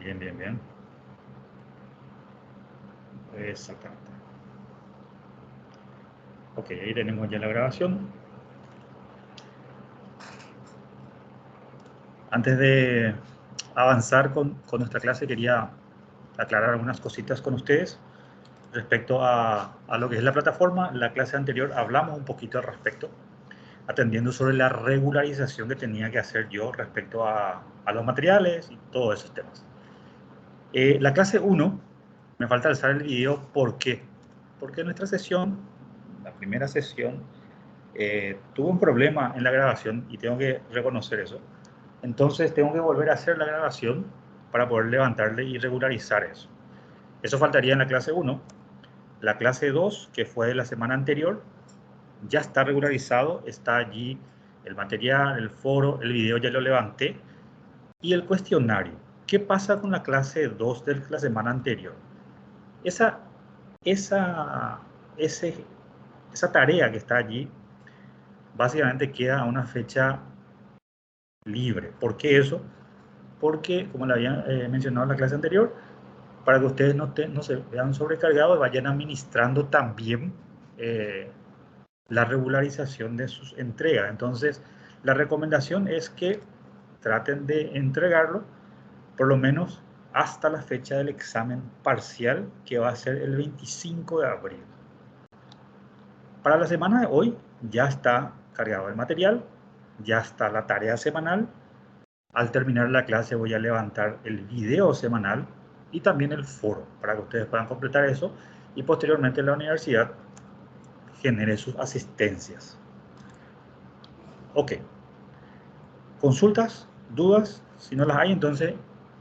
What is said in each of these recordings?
Bien, bien, bien. Exactamente. Ok, ahí tenemos ya la grabación. Antes de avanzar con nuestra clase, quería aclarar algunas cositas con ustedes respecto a lo que es la plataforma. En la clase anterior hablamos un poquito al respecto, atendiendo sobre la regularización que tenía que hacer yo respecto a los materiales y todos esos temas. La clase 1, me falta alzar el video. ¿Por qué? Porque nuestra sesión, la primera sesión, tuvo un problema en la grabación y tengo que reconocer eso. Entonces tengo que volver a hacer la grabación para poder levantarle y regularizar eso. Eso faltaría en la clase 1. La clase 2, que fue de la semana anterior, ya está regularizado, está allí el material, el foro, el video ya lo levanté. Y el cuestionario. ¿Qué pasa con la clase 2 de la semana anterior? Esa tarea que está allí básicamente queda a una fecha libre. ¿Por qué eso? Porque, como le había mencionado en la clase anterior, para que ustedes no se vean sobrecargados y vayan administrando también la regularización de sus entregas. Entonces, la recomendación es que traten de entregarlo por lo menos hasta la fecha del examen parcial, que va a ser el 25 de abril. Para la semana de hoy ya está cargado el material, ya está la tarea semanal. Al terminar la clase voy a levantar el video semanal y también el foro para que ustedes puedan completar eso y posteriormente la universidad genere sus asistencias. Ok. ¿Consultas? ¿Dudas? Si no las hay, entonces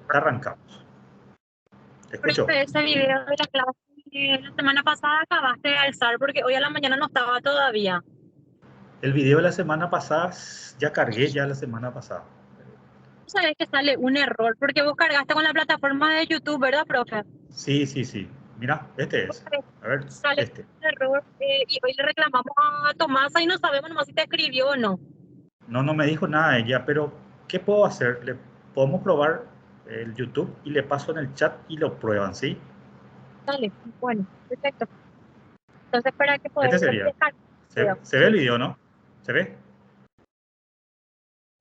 arrancamos. Te escucho. Profe, ese video de la clase de la semana pasada acabaste de alzar porque hoy a la mañana no estaba todavía. El video de la semana pasada, ya cargué ya la semana pasada. Sabes que sale un error porque vos cargaste con la plataforma de YouTube, ¿verdad, profe? Sí, sí, sí. Mira, este es. A ver, Sale este. un error y hoy le reclamamos a Tomasa y no sabemos nomás si te escribió o no. No me dijo nada ella, pero ¿qué puedo hacer? Le podemos probar el YouTube y le paso en el chat y lo prueban, ¿sí? Dale, bueno, perfecto. Entonces, para que poder Este sería. descargar el video. Se ve el Sí. video, ¿no? ¿Se ve?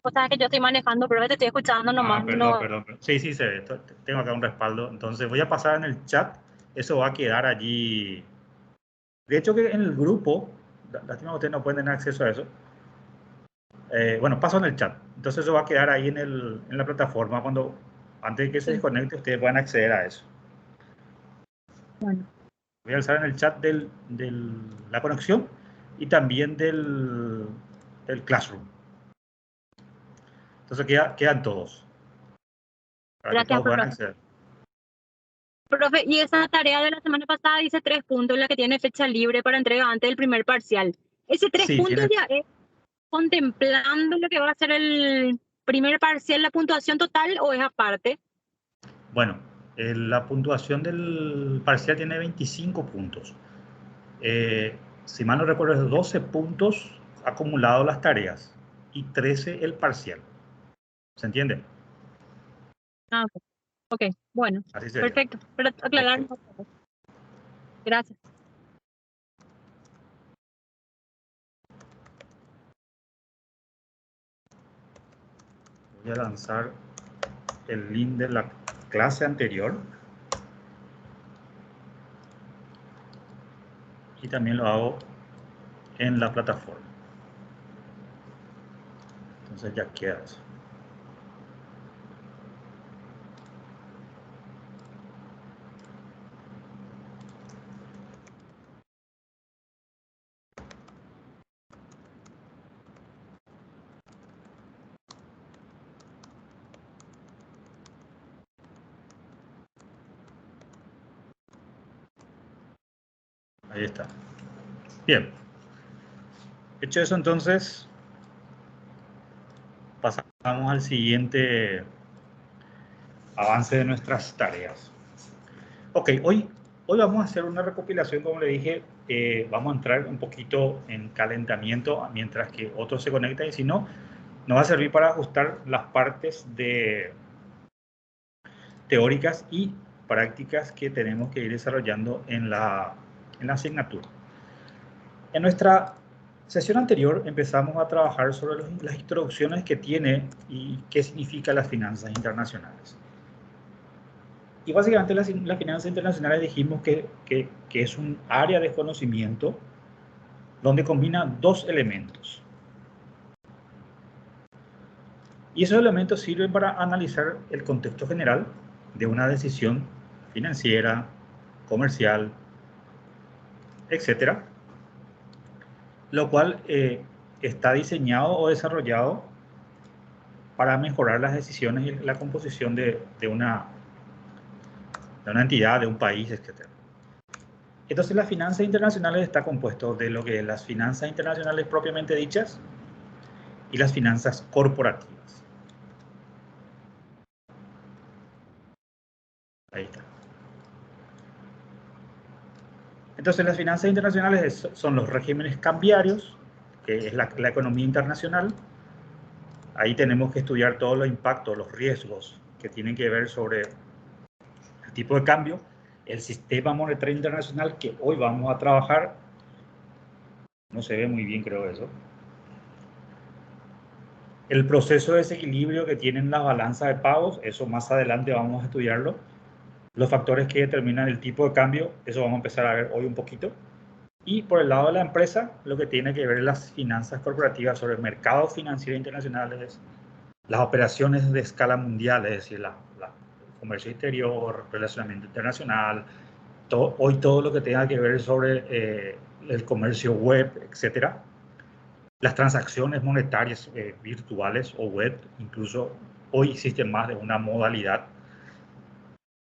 O sea, que yo estoy manejando, pero te estoy escuchando nomás. Perdón, No, perdón. Sí, sí, se ve. Tengo acá un respaldo. Entonces voy a pasar en el chat. Eso va a quedar allí. De hecho, que en el grupo, lástima que ustedes no pueden tener acceso a eso. Bueno, paso en el chat. Entonces eso va a quedar ahí en la plataforma antes de que se sí, desconecte, ustedes puedan acceder a eso. bueno. Voy a alzar en el chat la conexión y también del Classroom. Entonces quedan todos, para que Gracias, todos puedan profe. acceder. Profe, y esa tarea de la semana pasada dice 3 puntos, la que tiene fecha libre para entrega antes del primer parcial. ¿Ese tres Sí, puntos ya es contemplando lo que va a ser el primer parcial, la puntuación total, o es aparte? bueno, la puntuación del parcial tiene 25 puntos. Si mal no recuerdo, es 12 puntos acumulados las tareas y 13 el parcial. ¿Se entiende? Ah, ok, ok, bueno, Así sería. perfecto. Pero Ok. aclarar. Gracias. Voy a lanzar el link de la clase anterior y también lo hago en la plataforma. Entonces ya queda eso. Ahí está. Bien. Hecho eso, entonces pasamos al siguiente avance de nuestras tareas. Ok, hoy vamos a hacer una recopilación, como le dije, vamos a entrar un poquito en calentamiento mientras que otros se conectan y si no, nos va a servir para ajustar las partes teóricas y prácticas que tenemos que ir desarrollando en la asignatura. En nuestra sesión anterior empezamos a trabajar sobre las introducciones que tiene y qué significa las finanzas internacionales. Y básicamente las finanzas internacionales dijimos que es un área de conocimiento donde combina dos elementos. Y esos elementos sirven para analizar el contexto general de una decisión financiera, comercial, etcétera, lo cual está diseñado o desarrollado para mejorar las decisiones y la composición de una entidad, de un país, etc. Entonces, las finanzas internacionales está compuesto de lo que es las finanzas internacionales propiamente dichas y las finanzas corporativas. Ahí está. Entonces, las finanzas internacionales son los regímenes cambiarios, que es la economía internacional. Ahí tenemos que estudiar todos los impactos, los riesgos que tienen que ver sobre el tipo de cambio, el sistema monetario internacional que hoy vamos a trabajar. No se ve muy bien, creo, eso. El proceso de desequilibrio que tienen las balanzas de pagos, eso más adelante vamos a estudiarlo. Los factores que determinan el tipo de cambio, eso vamos a empezar a ver hoy un poquito. Y por el lado de la empresa, lo que tiene que ver las finanzas corporativas sobre mercados financieros internacionales, las operaciones de escala mundial, es decir, el comercio exterior, relacionamiento internacional, hoy todo lo que tenga que ver sobre el comercio web, etcétera. Las transacciones monetarias virtuales o web, incluso hoy existen más de una modalidad.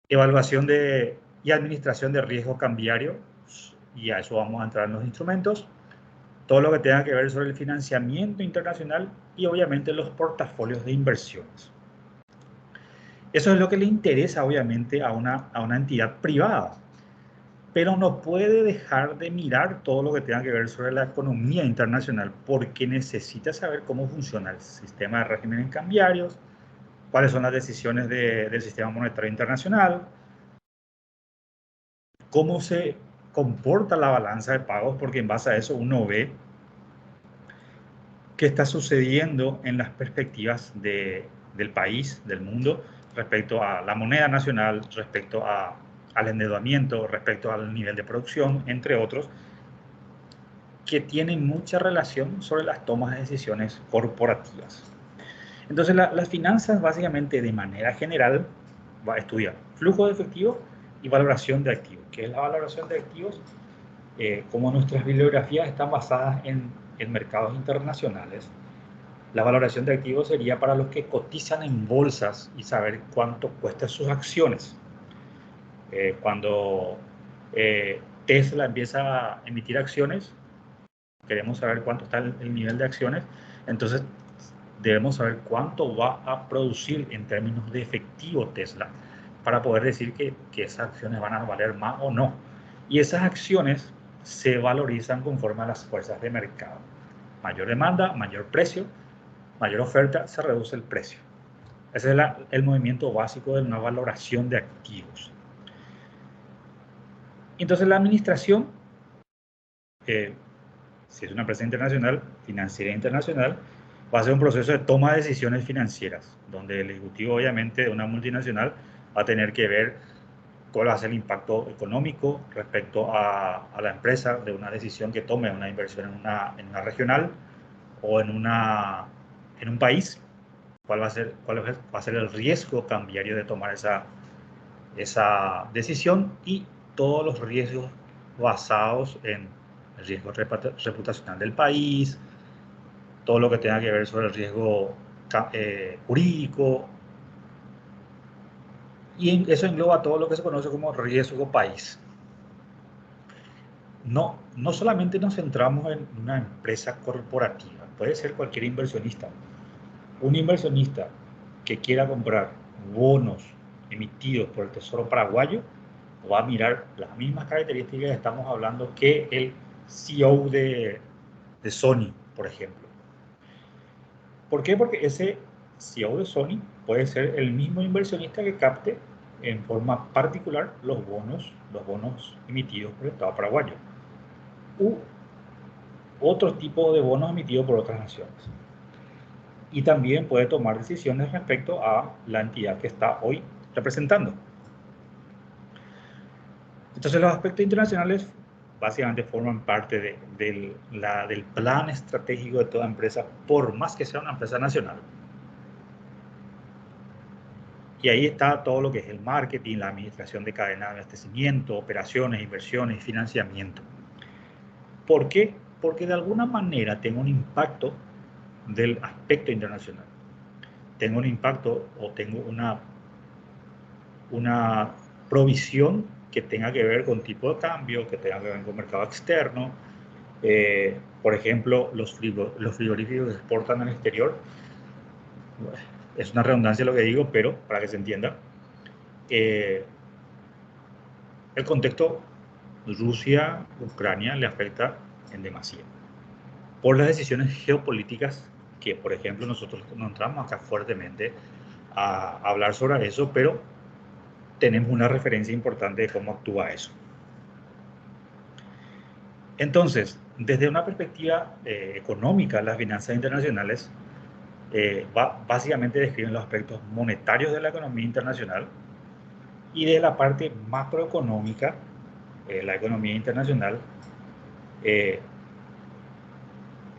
Evaluación y administración de riesgo cambiario, y a eso vamos a entrar en los instrumentos. Todo lo que tenga que ver sobre el financiamiento internacional y obviamente los portafolios de inversiones. Eso es lo que le interesa obviamente a una entidad privada, pero no puede dejar de mirar todo lo que tenga que ver sobre la economía internacional porque necesita saber cómo funciona el sistema de regímenes cambiarios, cuáles son las decisiones del sistema monetario internacional, cómo se comporta la balanza de pagos, porque en base a eso uno ve qué está sucediendo en las perspectivas del país, del mundo, respecto a la moneda nacional, respecto al endeudamiento, respecto al nivel de producción, entre otros, que tienen mucha relación sobre las tomas de decisiones corporativas. Entonces, las finanzas, básicamente, de manera general, va a estudiar flujo de efectivo y valoración de activos. ¿Qué es la valoración de activos? Como nuestras bibliografías están basadas en mercados internacionales, la valoración de activos sería para los que cotizan en bolsas y saber cuánto cuestan sus acciones. Cuando Tesla empieza a emitir acciones, queremos saber cuánto está el nivel de acciones, entonces debemos saber cuánto va a producir en términos de efectivo Tesla para poder decir que esas acciones van a valer más o no. Y esas acciones se valorizan conforme a las fuerzas de mercado. Mayor demanda, mayor precio, mayor oferta, se reduce el precio. Ese es el movimiento básico de una valoración de activos. Entonces la administración, si es una empresa internacional, financiera internacional, va a ser un proceso de toma de decisiones financieras, donde el ejecutivo obviamente de una multinacional va a tener que ver cuál va a ser el impacto económico respecto a la empresa de una decisión que tome una inversión en una regional o en un país, cuál va a ser el riesgo cambiario de tomar esa decisión y todos los riesgos basados en el riesgo reputacional del país, todo lo que tenga que ver sobre el riesgo jurídico, y eso engloba todo lo que se conoce como riesgo país. No solamente nos centramos en una empresa corporativa, puede ser cualquier inversionista. Un inversionista que quiera comprar bonos emitidos por el Tesoro paraguayo va a mirar las mismas características que estamos hablando que el CEO de Sony, por ejemplo. ¿Por qué? Porque ese CEO de Sony puede ser el mismo inversionista que capte en forma particular los bonos emitidos por el Estado paraguayo u otro tipo de bonos emitidos por otras naciones. Y también puede tomar decisiones respecto a la entidad que está hoy representando. Entonces los aspectos internacionales básicamente forman parte del plan estratégico de toda empresa, por más que sea una empresa nacional. Y ahí está todo lo que es el marketing, la administración de cadena de abastecimiento, operaciones, inversiones, financiamiento. ¿Por qué? Porque de alguna manera tengo un impacto del aspecto internacional. Tengo un impacto o tengo una provisión que tenga que ver con tipo de cambio, que tenga que ver con mercado externo. Por ejemplo, los frigoríficos que exportan al exterior. Es una redundancia lo que digo, pero para que se entienda. El contexto Rusia-Ucrania le afecta en demasía. Por las decisiones geopolíticas que, por ejemplo, nosotros no entramos acá fuertemente a hablar sobre eso, pero tenemos una referencia importante de cómo actúa eso. Entonces, desde una perspectiva económica, las finanzas internacionales básicamente describen los aspectos monetarios de la economía internacional, y de la parte macroeconómica, la economía internacional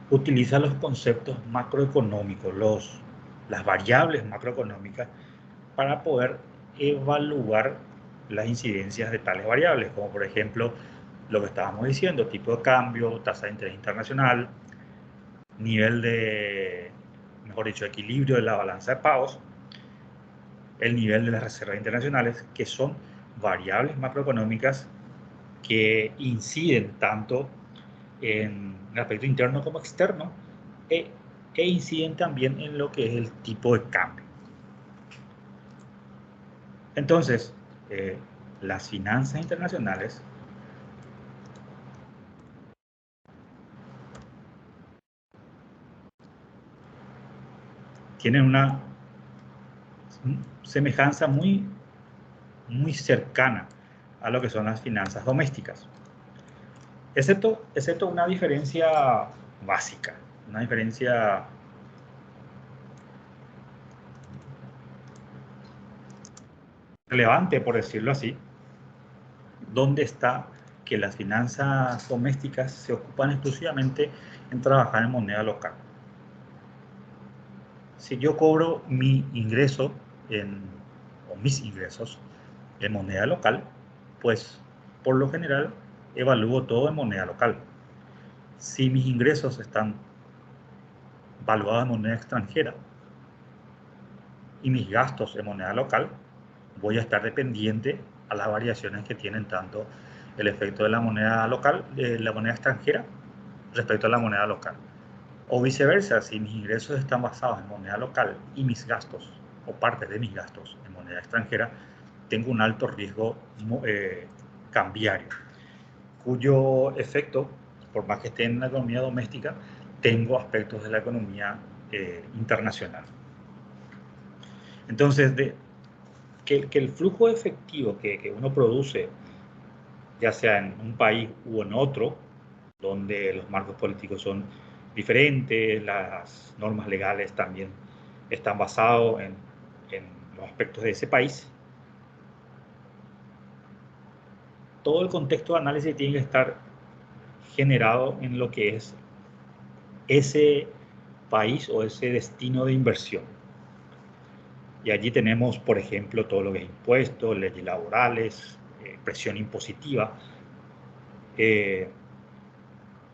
utiliza los conceptos macroeconómicos, las variables macroeconómicas, para poder evaluar las incidencias de tales variables, como por ejemplo lo que estábamos diciendo, tipo de cambio, tasa de interés internacional, nivel de, mejor dicho, equilibrio de la balanza de pagos, el nivel de las reservas internacionales, que son variables macroeconómicas que inciden tanto en el aspecto interno como externo, e inciden también en lo que es el tipo de cambio. Entonces, las finanzas internacionales tienen una semejanza muy cercana a lo que son las finanzas domésticas, excepto una diferencia básica, una diferencia relevante, por decirlo así, donde está que las finanzas domésticas se ocupan exclusivamente en trabajar en moneda local. Si yo cobro mi ingreso o mis ingresos en moneda local, pues por lo general evalúo todo en moneda local. Si mis ingresos están valuados en moneda extranjera y mis gastos en moneda local, voy a estar dependiente a las variaciones que tienen tanto el efecto de la moneda local, de la moneda extranjera, respecto a la moneda local. O viceversa, si mis ingresos están basados en moneda local y mis gastos, o partes de mis gastos, en moneda extranjera, tengo un alto riesgo cambiario, cuyo efecto, por más que esté en la economía doméstica, tengo aspectos de la economía internacional. Entonces, que el flujo efectivo que uno produce, ya sea en un país u en otro, donde los marcos políticos son diferentes, las normas legales también están basados en los aspectos de ese país, todo el contexto de análisis tiene que estar generado en lo que es ese país o ese destino de inversión. Y allí tenemos, por ejemplo, todo lo que es impuestos, leyes laborales, presión impositiva,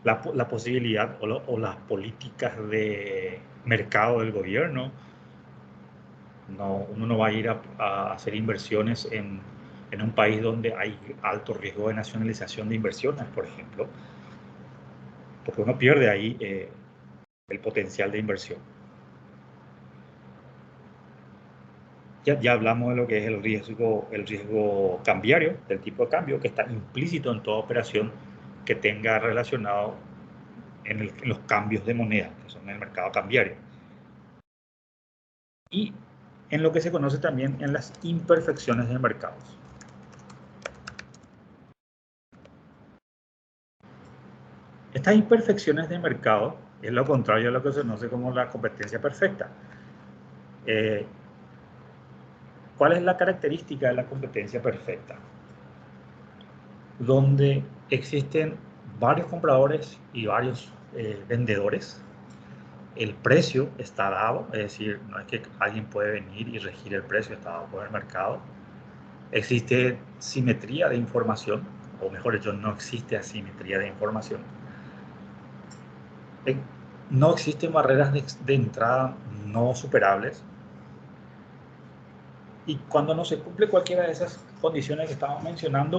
la posibilidad o las políticas de mercado del gobierno. Uno no va a ir a hacer inversiones en un país donde hay alto riesgo de nacionalización de inversiones, por ejemplo, porque uno pierde ahí el potencial de inversión. Ya hablamos de lo que es el riesgo cambiario, del tipo de cambio, que está implícito en toda operación que tenga relacionado en los cambios de moneda, que son en el mercado cambiario. Y en lo que se conoce también en las imperfecciones del mercado. Estas imperfecciones de mercado es lo contrario a lo que se conoce como la competencia perfecta. ¿Cuál es la característica de la competencia perfecta? Donde existen varios compradores y varios vendedores. El precio está dado, es decir, no es que alguien puede venir y regir el precio, está dado por el mercado. Existe simetría de información, o mejor dicho, no existe asimetría de información. No existen barreras de entrada no superables. Y cuando no se cumple cualquiera de esas condiciones que estamos mencionando,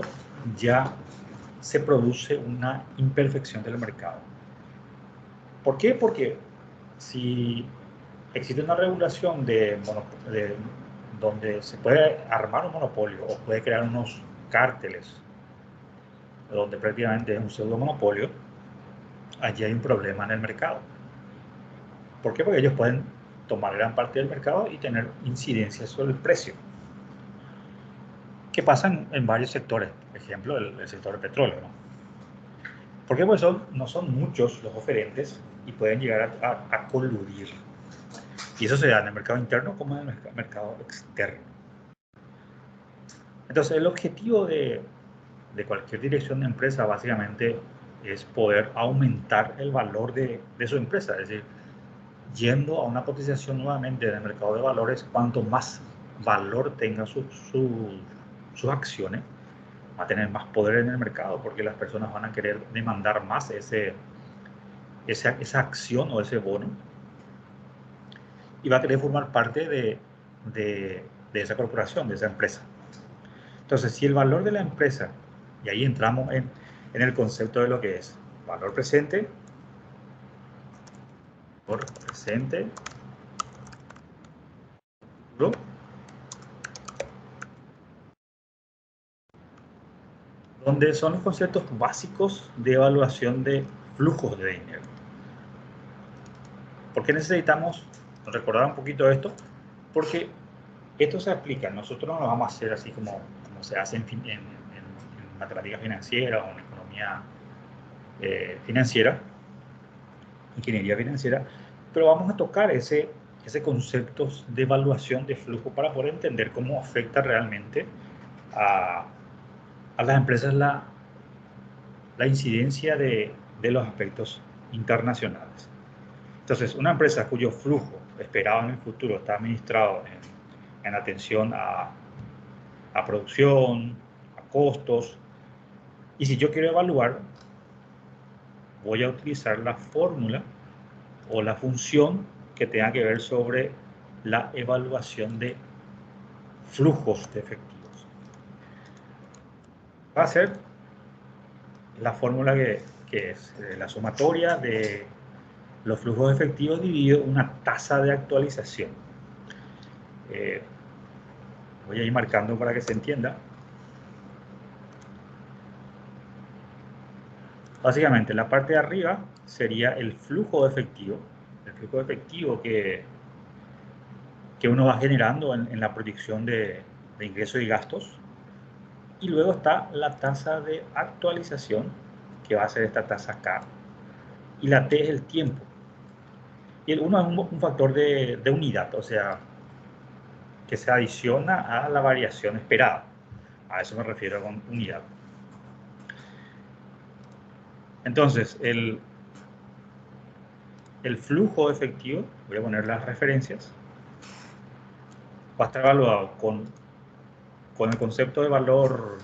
ya se produce una imperfección del mercado. ¿Por qué? Porque si existe una regulación donde se puede armar un monopolio o puede crear unos cárteles donde prácticamente es un pseudo monopolio, allí hay un problema en el mercado. ¿Por qué? Porque ellos pueden tomar gran parte del mercado y tener incidencia sobre el precio. ¿Qué pasa en varios sectores? Por ejemplo, el sector del petróleo, ¿no? ¿Por qué? Pues no son muchos los oferentes y pueden llegar a coludir. Y eso se da en el mercado interno como en el mercado externo. Entonces, el objetivo de cualquier dirección de empresa básicamente es poder aumentar el valor de su empresa. Es decir, yendo a una cotización nuevamente en el mercado de valores, cuanto más valor tenga sus acciones, va a tener más poder en el mercado porque las personas van a querer demandar más esa acción o ese bono y va a querer formar parte de esa corporación, de esa empresa. Entonces, si el valor de la empresa, y ahí entramos en el concepto de lo que es valor presente, donde son los conceptos básicos de evaluación de flujos de dinero. ¿Por qué necesitamos recordar un poquito esto? Porque esto se aplica, nosotros no lo vamos a hacer así como se hace en matemática financiera o en economía financiera, ingeniería financiera, pero vamos a tocar ese concepto de evaluación de flujo para poder entender cómo afecta realmente a las empresas la incidencia de los aspectos internacionales. Entonces, una empresa cuyo flujo esperado en el futuro está administrado en atención a producción, a costos, y si yo quiero evaluar, voy a utilizar la fórmula o la función que tenga que ver sobre la evaluación de flujos de efectivos. Va a ser la fórmula que es la sumatoria de los flujos efectivos dividido una tasa de actualización. Voy a ir marcando para que se entienda. Básicamente, la parte de arriba sería el flujo de efectivo que uno va generando en la proyección de ingresos y gastos. Y luego está la tasa de actualización, que va a ser esta tasa K. Y la T es el tiempo. Y el 1 es un factor de unidad, o sea, que se adiciona a la variación esperada. A eso me refiero con unidad. Entonces, el flujo efectivo, voy a poner las referencias, va a estar evaluado con el concepto de valor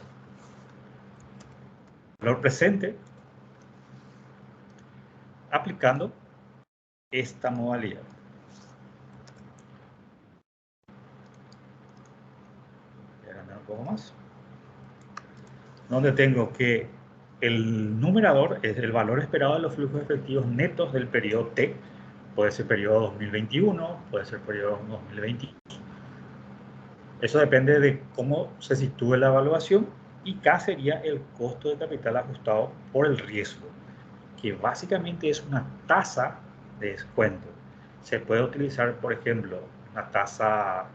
presente, aplicando esta modalidad. Voy a agrandar un poco más. Donde tengo que el numerador es el valor esperado de los flujos efectivos netos del periodo T. Puede ser periodo 2021, puede ser periodo 2022. Eso depende de cómo se sitúe la evaluación. Y K sería el costo de capital ajustado por el riesgo, que básicamente es una tasa de descuento. Se puede utilizar, por ejemplo, una tasa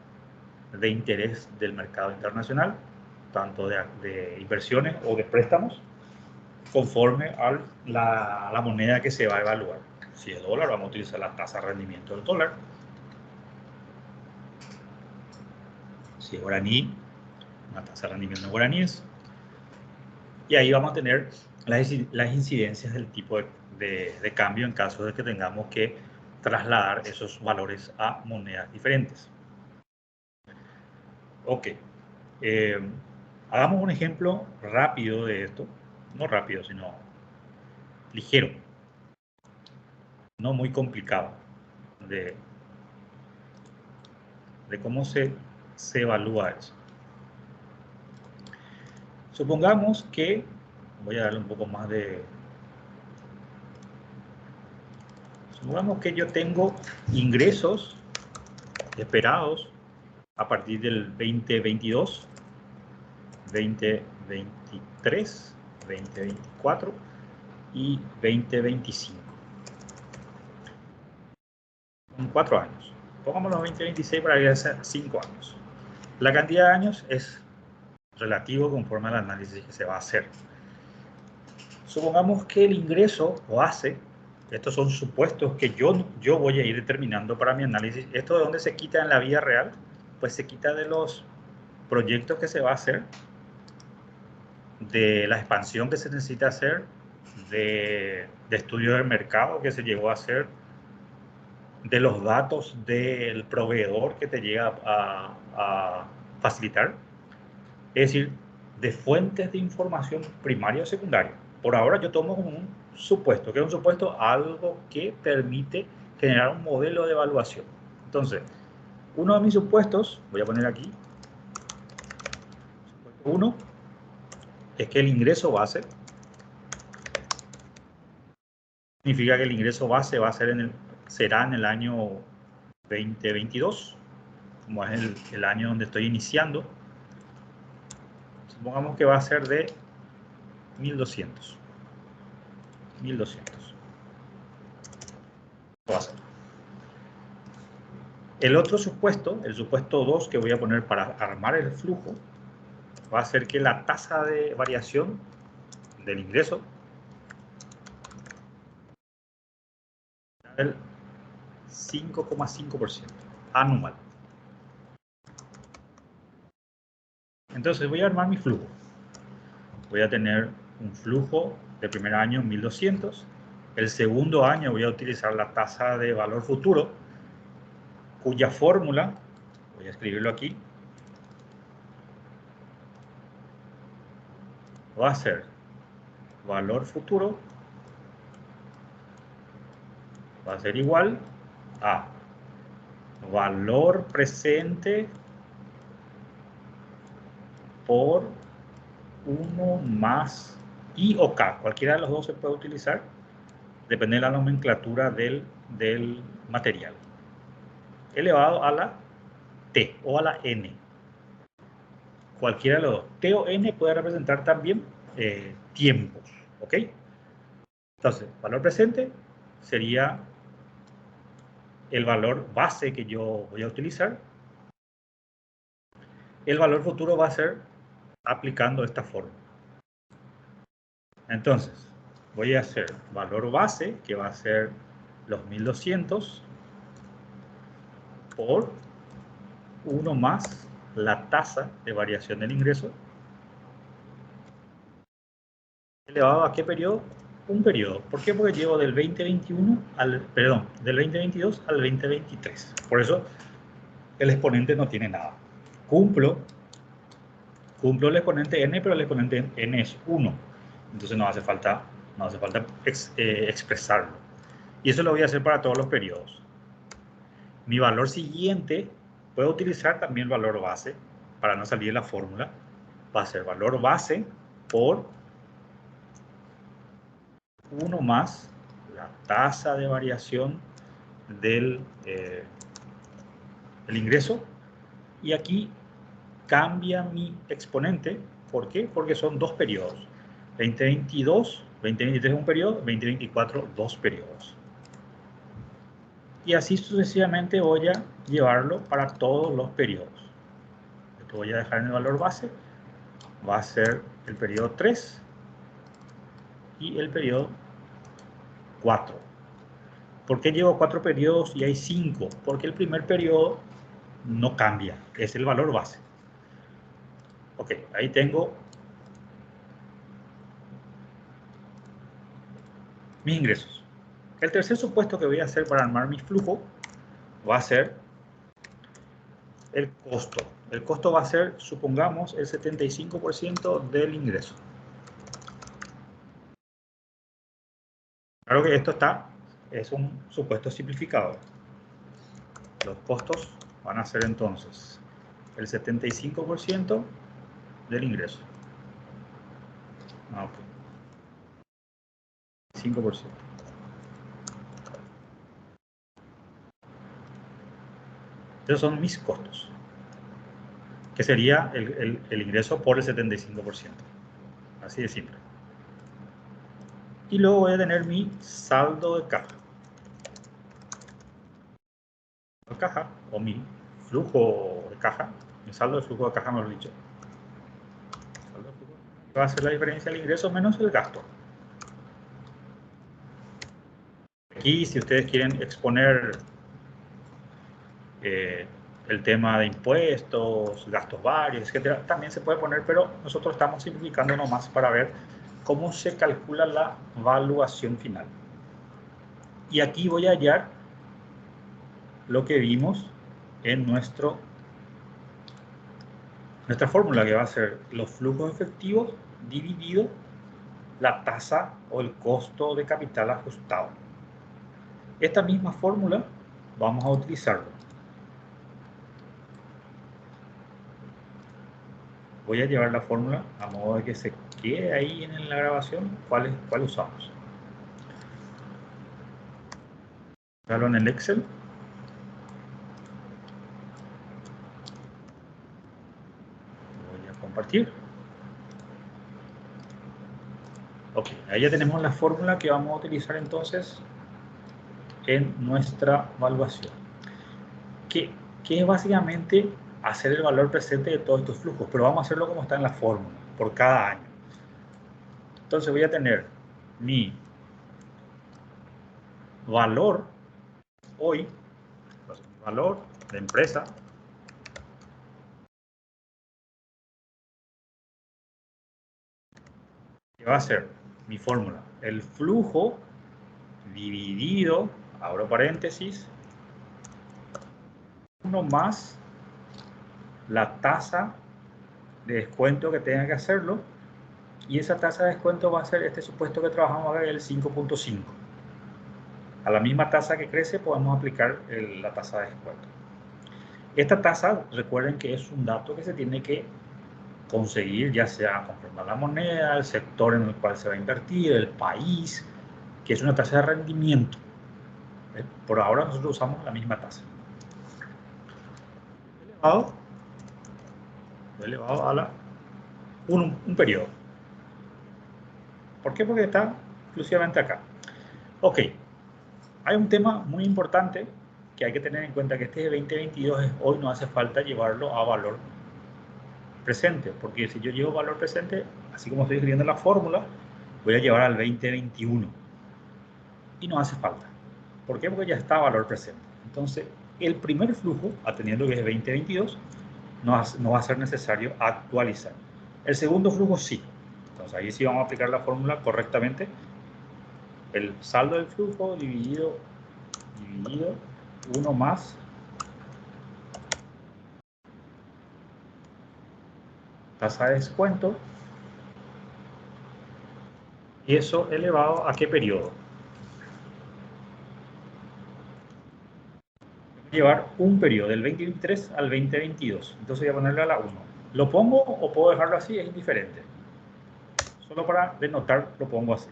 de interés del mercado internacional, tanto de inversiones o de préstamos, conforme a la moneda que se va a evaluar. Si es dólar, vamos a utilizar la tasa de rendimiento del dólar. Si es guaraní, una tasa de rendimiento en guaraníes. Y ahí vamos a tener las incidencias del tipo de cambio en caso de que tengamos que trasladar esos valores a monedas diferentes. Ok. Hagamos un ejemplo rápido de esto. No rápido, sino ligero. No muy complicado. De cómo se evalúa eso. Supongamos que, voy a darle un poco más de... Supongamos que yo tengo ingresos esperados a partir del 2022, 2023, 2024 y 2025. En 4 años. Pongámoslo 2026 para que sea 5 años. La cantidad de años es relativo conforme al análisis que se va a hacer. Supongamos que el ingreso base, estos son supuestos que yo voy a ir determinando para mi análisis. ¿Esto de dónde se quita en la vida real? Pues se quita de los proyectos que se va a hacer, de la expansión que se necesita hacer, de estudio del mercado que se llegó a hacer, de los datos del proveedor que te llega a facilitar. Es decir, de fuentes de información primaria o secundaria. Por ahora yo tomo como un supuesto, que es un supuesto algo que permite generar un modelo de evaluación. Entonces, uno de mis supuestos, voy a poner aquí, supuesto 1, es que el ingreso base, significa que el ingreso base va a ser será en el año 2022, como es el año donde estoy iniciando. Supongamos que va a ser de 1200. 1200. Va a ser. El otro supuesto, el supuesto 2 que voy a poner para armar el flujo, va a ser que la tasa de variación del ingreso del 5,5% anual. Entonces voy a armar mi flujo. Voy a tener un flujo de primer año 1200. El segundo año voy a utilizar la tasa de valor futuro, cuya fórmula, voy a escribirlo aquí, va a ser valor futuro, va a ser igual a valor presente por 1 más I o K. Cualquiera de los dos se puede utilizar, depende de la nomenclatura del material. Elevado a la T o a la N. Cualquiera de los dos. T o N puede representar también tiempos. ¿Ok? Entonces, valor presente sería el valor base que yo voy a utilizar. El valor futuro va a ser aplicando esta fórmula. Entonces, voy a hacer valor base, que va a ser los 1200 por 1 más la tasa de variación del ingreso, elevado a ¿qué periodo? Un periodo. ¿Por qué? Porque llevo del 2021 del 2022 al 2023. Por eso el exponente no tiene nada. Cumplo el exponente n, pero el exponente n es 1. Entonces no hace falta expresarlo. Y eso lo voy a hacer para todos los periodos. Mi valor siguiente, puedo utilizar también el valor base para no salir de la fórmula. Va a ser valor base por 1 más la tasa de variación del el ingreso. Y aquí cambia mi exponente. ¿Por qué? Porque son dos periodos. 2023 un periodo, 2024 dos periodos. Y así sucesivamente voy a llevarlo para todos los periodos. que voy a dejar en el valor base va a ser el periodo 3 y el periodo 4. ¿Por qué llevo 4 periodos y hay 5? Porque el primer periodo no cambia, es el valor base. Ok, ahí tengo mis ingresos. El tercer supuesto que voy a hacer para armar mi flujo va a ser el costo. El costo va a ser, supongamos, el 75% del ingreso. Claro que esto es un supuesto simplificado. Los costos van a ser entonces el 75% del ingreso. Ok. 5%. Esos son mis costos, que sería el ingreso por el 75%. Así de simple. Y luego voy a tener mi saldo de caja, o mi flujo de caja, mi saldo de flujo de caja, mejor dicho. Saldo de flujo de caja va a ser la diferencia del ingreso menos el gasto. Aquí, si ustedes quieren exponer el tema de impuestos, gastos varios, etcétera, también se puede poner, pero nosotros estamos simplificando nomás para ver cómo se calcula la valuación final. Y aquí voy a hallar lo que vimos en nuestra fórmula, que va a ser los flujos efectivos dividido la tasa o el costo de capital ajustado. Esta misma fórmula vamos a utilizarlo. Voy a llevar la fórmula a modo de que se quede ahí en la grabación cuál usamos. Hágalo en el Excel. Voy a compartir. Ok, ahí ya tenemos la fórmula que vamos a utilizar entonces en nuestra evaluación. Que es básicamente hacer el valor presente de todos estos flujos, pero vamos a hacerlo como está en la fórmula, por cada año. Entonces voy a tener mi valor hoy, valor de empresa, que va a ser mi fórmula, el flujo dividido, abro paréntesis, 1 más la tasa de descuento que tenga que hacerlo, y esa tasa de descuento va a ser este supuesto que trabajamos ahora, el 5.5. A la misma tasa que crece podemos aplicar la tasa de descuento. Esta tasa, recuerden que es un dato que se tiene que conseguir, ya sea conforme a la moneda, el sector en el cual se va a invertir, el país, que es una tasa de rendimiento. Por ahora nosotros usamos la misma tasa. Elevado a un periodo. ¿Por qué? Porque está exclusivamente acá. Ok, hay un tema muy importante que hay que tener en cuenta, que este de 2022 hoy no hace falta llevarlo a valor presente, porque si yo llevo valor presente, así como estoy escribiendo la fórmula, voy a llevar al 2021 y no hace falta. ¿Por qué? Porque ya está valor presente. Entonces, el primer flujo, atendiendo que es 2022, no va a ser necesario actualizar. El segundo flujo sí. Entonces, ahí sí vamos a aplicar la fórmula correctamente. El saldo del flujo dividido 1 más tasa de descuento, y eso elevado a qué periodo. Llevar un periodo del 2023 al 2022. Entonces voy a ponerle a la 1. ¿Lo pongo o puedo dejarlo así? Es indiferente. Solo para denotar lo pongo así.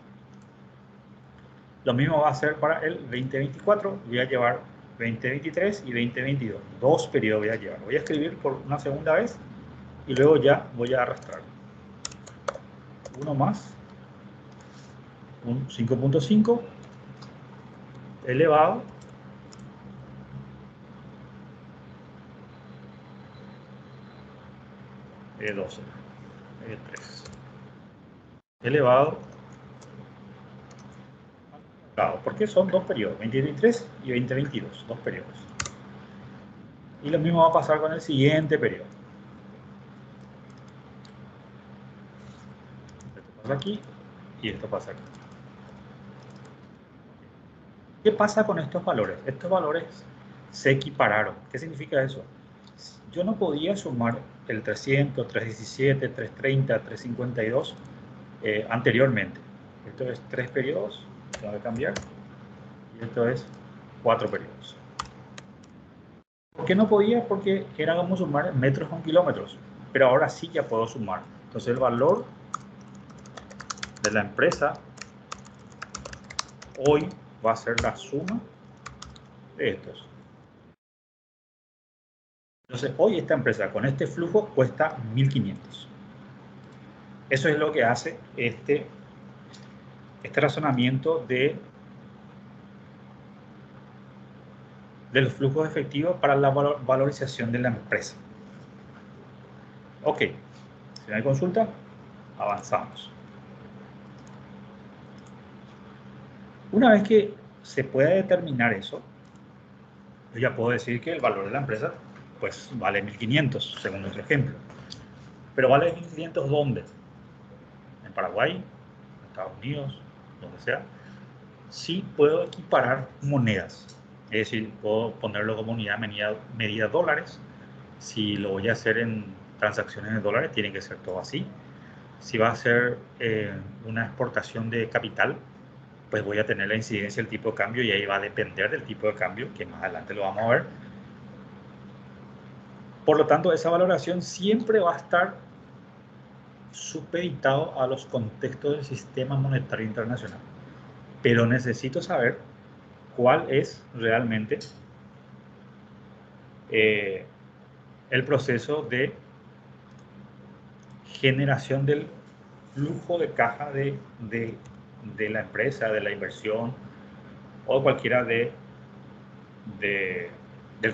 Lo mismo va a ser para el 2024. Voy a llevar 2023 y 2022. 2 periodos voy a llevar. Voy a escribir por una segunda vez y luego ya voy a arrastrar. 1 más un 5.5 elevado E12, E3, elevado, porque son dos periodos, 2023 y 2022, dos periodos. Y lo mismo va a pasar con el siguiente periodo. Esto pasa aquí y esto pasa aquí. ¿Qué pasa con estos valores? Estos valores se equipararon. ¿Qué significa eso? Yo no podía sumar el 300, 317, 330, 352 anteriormente. Esto es 3 periodos, tengo que cambiar. Y esto es 4 periodos. ¿Por qué no podía? Porque era como sumar metros con kilómetros. Pero ahora sí ya puedo sumar. Entonces el valor de la empresa hoy va a ser la suma de estos. Entonces hoy esta empresa con este flujo cuesta 1.500. Eso es lo que hace este razonamiento de los flujos efectivos para la valorización de la empresa. Ok, si no hay consulta, avanzamos. Una vez que se pueda determinar eso, yo ya puedo decir que el valor de la empresa pues vale 1.500, según nuestro ejemplo. Pero vale 1.500 ¿dónde? En Paraguay, en Estados Unidos, donde sea. Sí puedo equiparar monedas. Es decir, puedo ponerlo como unidad medida dólares. Si lo voy a hacer en transacciones de dólares, tiene que ser todo así. Si va a ser una exportación de capital, pues voy a tener la incidencia del tipo de cambio y ahí va a depender del tipo de cambio, que más adelante lo vamos a ver. Por lo tanto, esa valoración siempre va a estar supeditado a los contextos del sistema monetario internacional. Pero necesito saber cuál es realmente el proceso de generación del flujo de caja de la empresa, de la inversión o cualquiera del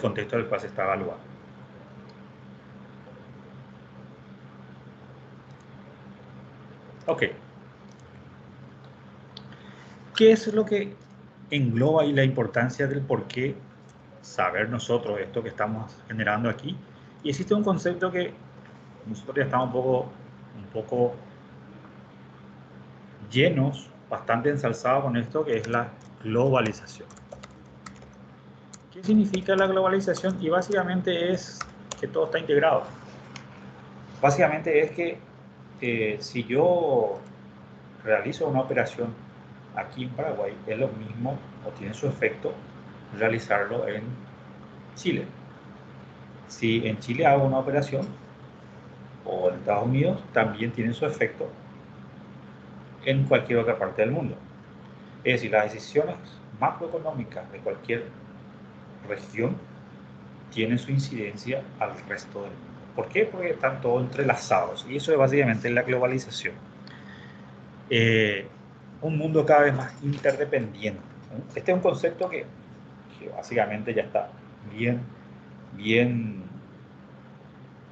contexto del cual se está evaluando. Ok. ¿Qué es lo que engloba ahí la importancia del por qué saber nosotros esto que estamos generando aquí? Y existe un concepto que nosotros ya estamos un poco llenos, bastante ensalzados con esto, que es la globalización. ¿Qué significa la globalización? Y básicamente es que todo está integrado. Básicamente es que si yo realizo una operación aquí en Paraguay, es lo mismo o tiene su efecto realizarlo en Chile. Si en Chile hago una operación o en Estados Unidos, también tiene su efecto en cualquier otra parte del mundo. Es decir, las decisiones macroeconómicas de cualquier región tienen su incidencia al resto del mundo. ¿Por qué? Porque están todos entrelazados y eso es básicamente la globalización. Un mundo cada vez más interdependiente. Este es un concepto que básicamente ya está bien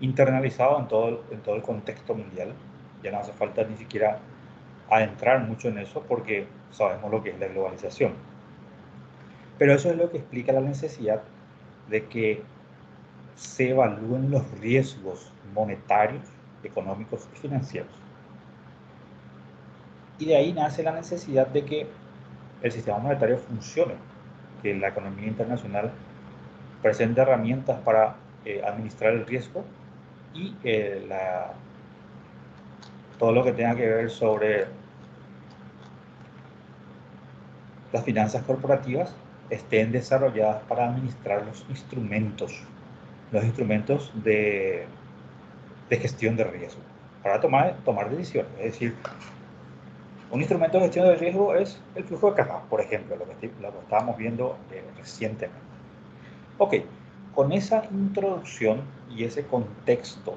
internalizado en todo el contexto mundial. Ya no hace falta ni siquiera adentrar mucho en eso porque sabemos lo que es la globalización. Pero eso es lo que explica la necesidad de que se evalúen los riesgos monetarios, económicos y financieros. Y de ahí nace la necesidad de que el sistema monetario funcione, que la economía internacional presente herramientas para administrar el riesgo y todo lo que tenga que ver sobre las finanzas corporativas estén desarrolladas para administrar los instrumentos de gestión de riesgo, para tomar decisiones. Es decir, un instrumento de gestión de riesgo es el flujo de caja, por ejemplo, lo que estábamos viendo recientemente. Ok, con esa introducción y ese contexto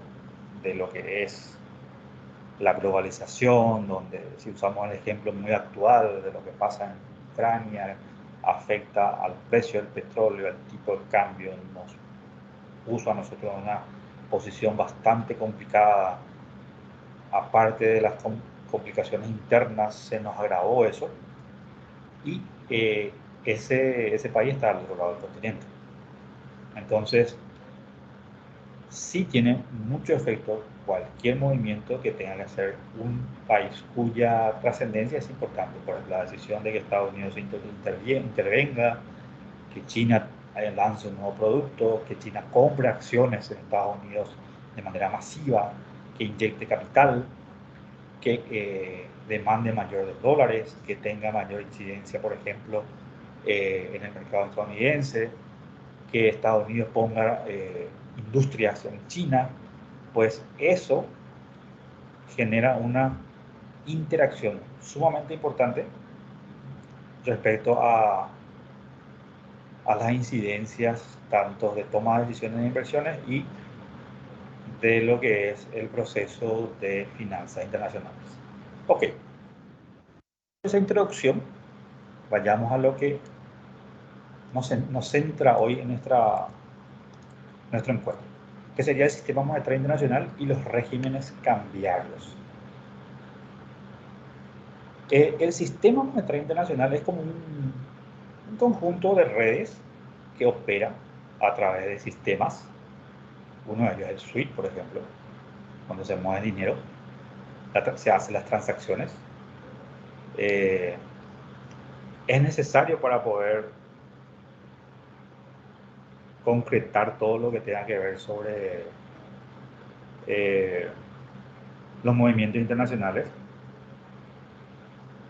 de lo que es la globalización, donde si usamos el ejemplo muy actual de lo que pasa en Ucrania, afecta al precio del petróleo, al tipo de cambio, nos puso a nosotros en una posición bastante complicada. Aparte de las complicaciones internas, se nos agravó eso. Y ese país está al otro lado del continente. Entonces, sí tiene mucho efecto cualquier movimiento que tenga que hacer un país cuya trascendencia es importante. Por ejemplo, la decisión de que Estados Unidos intervenga, que China lance un nuevo producto, que China compre acciones en Estados Unidos de manera masiva, que inyecte capital, que demande mayores dólares, que tenga mayor incidencia, por ejemplo, en el mercado estadounidense, que Estados Unidos ponga industrias en China, pues eso genera una interacción sumamente importante respecto a las incidencias tanto de toma de decisiones de inversiones y de lo que es el proceso de finanzas internacionales. Ok. Esa introducción, vayamos a lo que nos centra hoy en nuestro encuentro, que sería el sistema monetario internacional y los regímenes cambiarios. El sistema monetario internacional es como un conjunto de redes que opera a través de sistemas. Uno de ellos es el SWIFT, por ejemplo, cuando se mueve dinero, se hacen las transacciones. Es necesario para poder concretar todo lo que tenga que ver sobre los movimientos internacionales.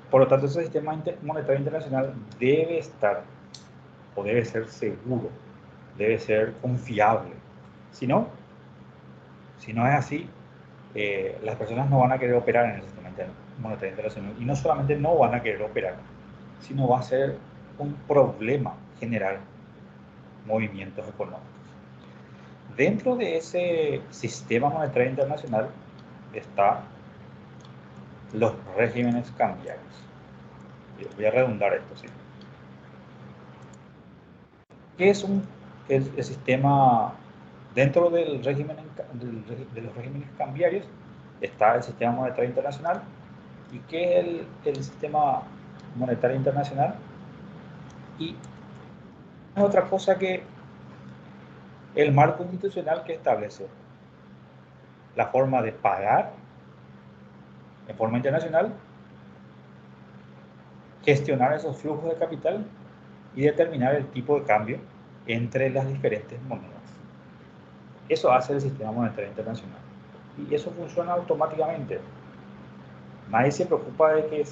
Por lo tanto, ese sistema monetario internacional debe estar o debe ser seguro, debe ser confiable. Si no es así, las personas no van a querer operar en el sistema monetario internacional, y no solamente no van a querer operar, sino va a ser un problema generar movimientos económicos. Dentro de ese sistema monetario internacional están los regímenes cambiarios. Voy a redundar esto, ¿sí? ¿Qué es el sistema? Dentro del régimen, de los regímenes cambiarios está el sistema monetario internacional. ¿Y qué es el sistema monetario internacional? Y es otra cosa que el marco institucional que establece la forma de pagar en forma internacional, gestionar esos flujos de capital y determinar el tipo de cambio entre las diferentes monedas. Eso hace el sistema monetario internacional. Y eso funciona automáticamente. Nadie se preocupa de que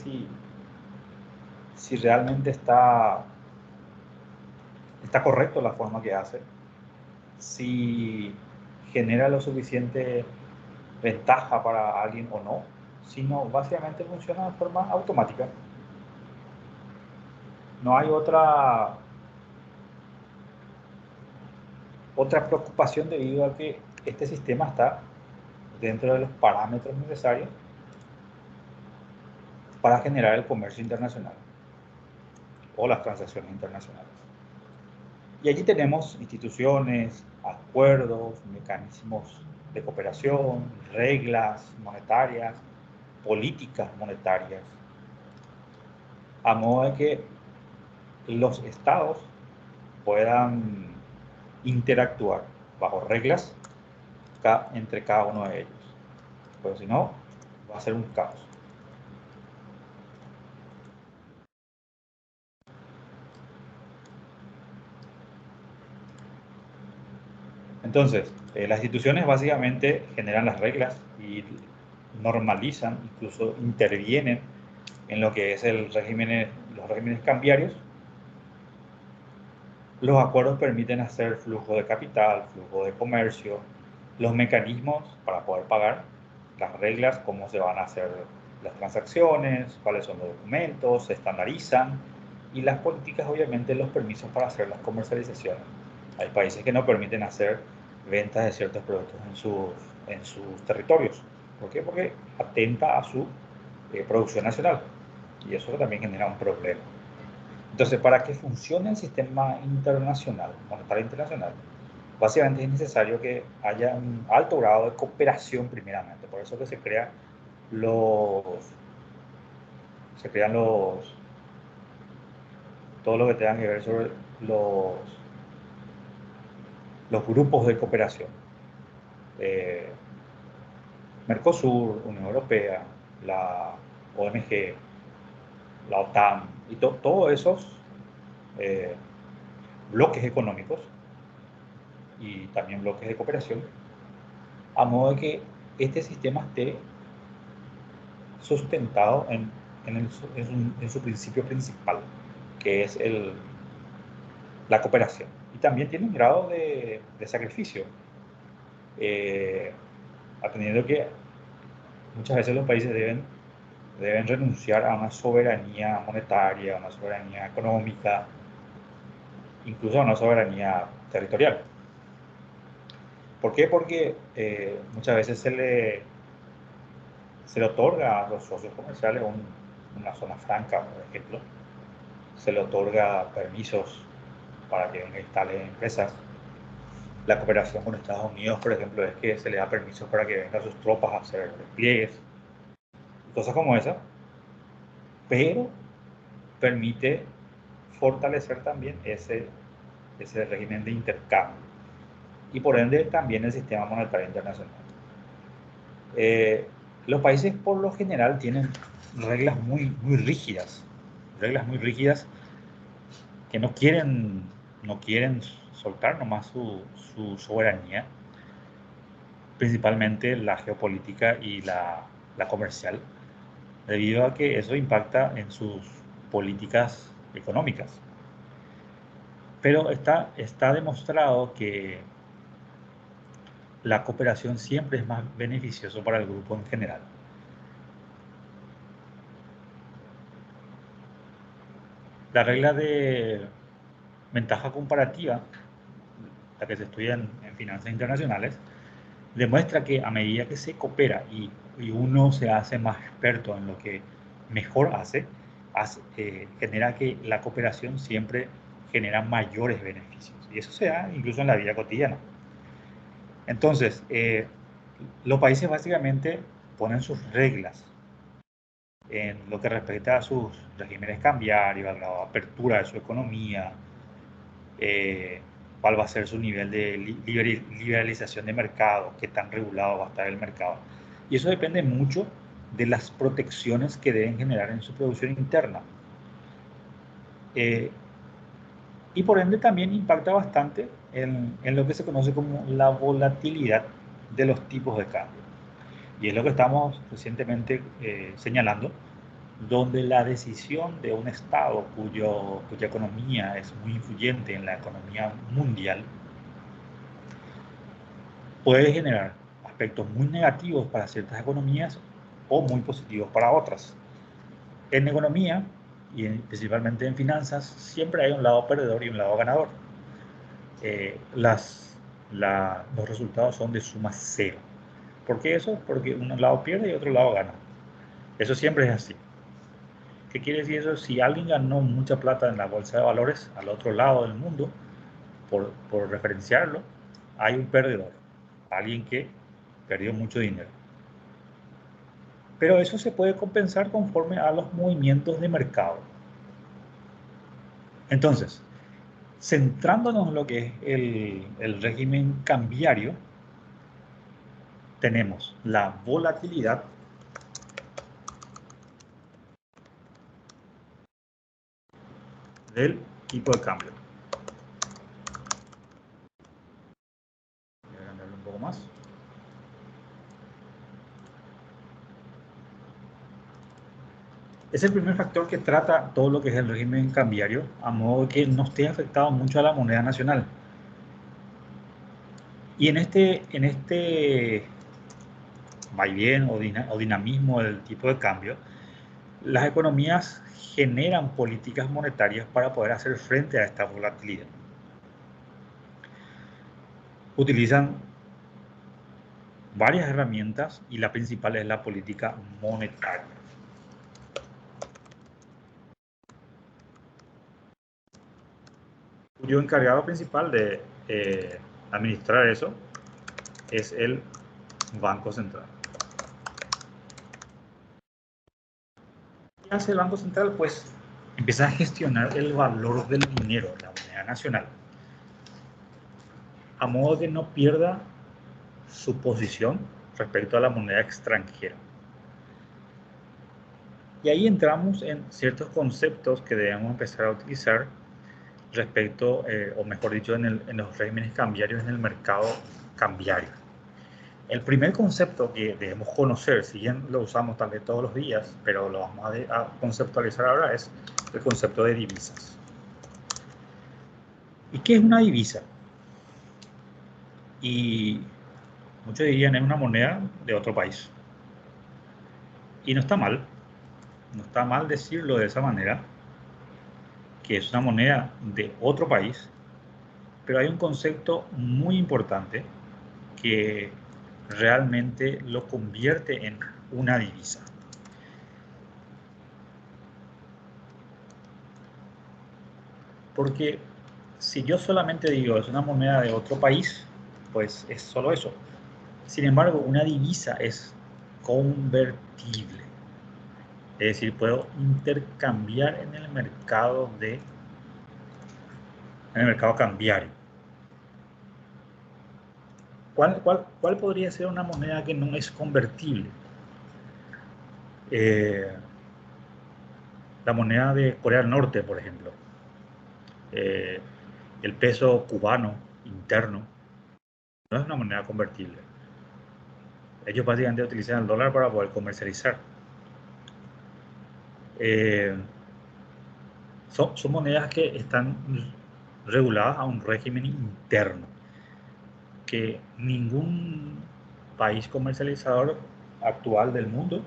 si realmente está correcto la forma que hace, si genera lo suficiente ventaja para alguien o no, sino básicamente funciona de forma automática. No hay otra preocupación debido a que este sistema está dentro de los parámetros necesarios para generar el comercio internacional o las transacciones internacionales. Y allí tenemos instituciones, acuerdos, mecanismos de cooperación, reglas monetarias, políticas monetarias, a modo de que los estados puedan interactuar bajo reglas entre cada uno de ellos. Pero si no, va a ser un caos. Entonces, las instituciones básicamente generan las reglas y normalizan, incluso intervienen en lo que es los regímenes cambiarios. Los acuerdos permiten hacer flujo de capital, flujo de comercio, los mecanismos para poder pagar, las reglas, cómo se van a hacer las transacciones, cuáles son los documentos, se estandarizan, y las políticas, obviamente, los permisos para hacer las comercializaciones. Hay países que no permiten hacer ventas de ciertos productos en sus territorios. ¿Por qué? Porque atenta a su producción nacional, y eso también genera un problema. Entonces, para que funcione el sistema internacional, monetario internacional, básicamente es necesario que haya un alto grado de cooperación primeramente. Por eso que se crean todo lo que tenga que ver sobre los grupos de cooperación. Mercosur, Unión Europea, la OMG, la OTAN y todos esos eh, bloques económicos y también bloques de cooperación, a modo de que este sistema esté sustentado en su principio principal, que es la cooperación. Y también tiene un grado de sacrificio, atendiendo que muchas veces los países deben renunciar a una soberanía monetaria, a una soberanía económica, incluso a una soberanía territorial. ¿Por qué? Porque muchas veces se le otorga a los socios comerciales una zona franca, por ejemplo, se le otorga permisos para que vengan a instalar empresas. La cooperación con Estados Unidos, por ejemplo, es que se le da permisos para que vengan sus tropas a hacer despliegues y cosas como esa, pero permite fortalecer también ese régimen de intercambio y por ende también el sistema monetario internacional. Los países por lo general tienen reglas muy rígidas que no quieren soltar nomás su soberanía, principalmente la geopolítica y la comercial, debido a que eso impacta en sus políticas económicas. Pero está demostrado que la cooperación siempre es más beneficioso para el grupo en general. La regla de ventaja comparativa, la que se estudia en finanzas internacionales, demuestra que a medida que se coopera y uno se hace más experto en lo que mejor genera que la cooperación siempre genera mayores beneficios. Y eso se da incluso en la vida cotidiana. Entonces, los países básicamente ponen sus reglas en lo que respecta a sus regímenes cambiarios, a la apertura de su economía, cuál va a ser su nivel de liberalización de mercado, qué tan regulado va a estar el mercado. Y eso depende mucho de las protecciones que deben generar en su producción interna. Y por ende también impacta bastante en lo que se conoce como la volatilidad de los tipos de cambio. Y es lo que estamos recientemente señalando, donde la decisión de un Estado cuya economía es muy influyente en la economía mundial puede generar aspectos muy negativos para ciertas economías o muy positivos para otras. En economía, y principalmente en finanzas, siempre hay un lado perdedor y un lado ganador. Los resultados son de suma cero. ¿Por qué eso? Porque un lado pierde y otro lado gana. Eso siempre es así. ¿Qué quiere decir eso? Si alguien ganó mucha plata en la bolsa de valores al otro lado del mundo, por referenciarlo, hay un perdedor, alguien que perdió mucho dinero. Pero eso se puede compensar conforme a los movimientos de mercado. Entonces, centrándonos en lo que es el régimen cambiario, tenemos la volatilidad del tipo de cambio. Voy a agrandarlo un poco más. Es el primer factor que trata todo lo que es el régimen cambiario, a modo de que no esté afectado mucho a la moneda nacional. Y en este vaivén o dinamismo del tipo de cambio, las economías generan políticas monetarias para poder hacer frente a esta volatilidad. Utilizan varias herramientas y la principal es la política monetaria. Cuyo encargado principal de administrar eso es el Banco Central. ¿Qué hace el Banco Central? Pues empieza a gestionar el valor del dinero, la moneda nacional, a modo de que no pierda su posición respecto a la moneda extranjera. Y ahí entramos en ciertos conceptos que debemos empezar a utilizar respecto, o mejor dicho, en los regímenes cambiarios en el mercado cambiario. El primer concepto que debemos conocer, si bien lo usamos tal vez todos los días, pero lo vamos a conceptualizar ahora, es el concepto de divisas. ¿Y qué es una divisa? Y muchos dirían es una moneda de otro país. Y no está mal decirlo de esa manera, que es una moneda de otro país, pero hay un concepto muy importante que realmente lo convierte en una divisa. Porque si yo solamente digo es una moneda de otro país, pues es solo eso. Sin embargo, una divisa es convertible. Es decir, puedo intercambiar en el mercado cambiario. ¿Cuál podría ser una moneda que no es convertible? La moneda de Corea del Norte, por ejemplo. El peso cubano interno no es una moneda convertible. Ellos básicamente utilizan el dólar para poder comercializar. Son monedas que están reguladas a un régimen interno que ningún país comercializador actual del mundo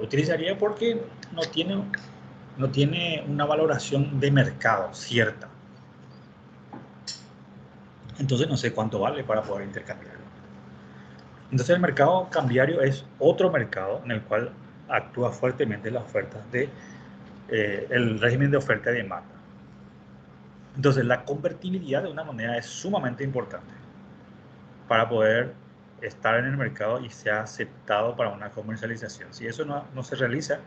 utilizaría porque no tiene una valoración de mercado cierta. Entonces no sé cuánto vale para poder intercambiarlo. Entonces el mercado cambiario es otro mercado en el cual actúa fuertemente las ofertas el régimen de oferta y demanda. Entonces la convertibilidad de una moneda es sumamente importante para poder estar en el mercado y sea aceptado para una comercialización. Si eso no se realiza,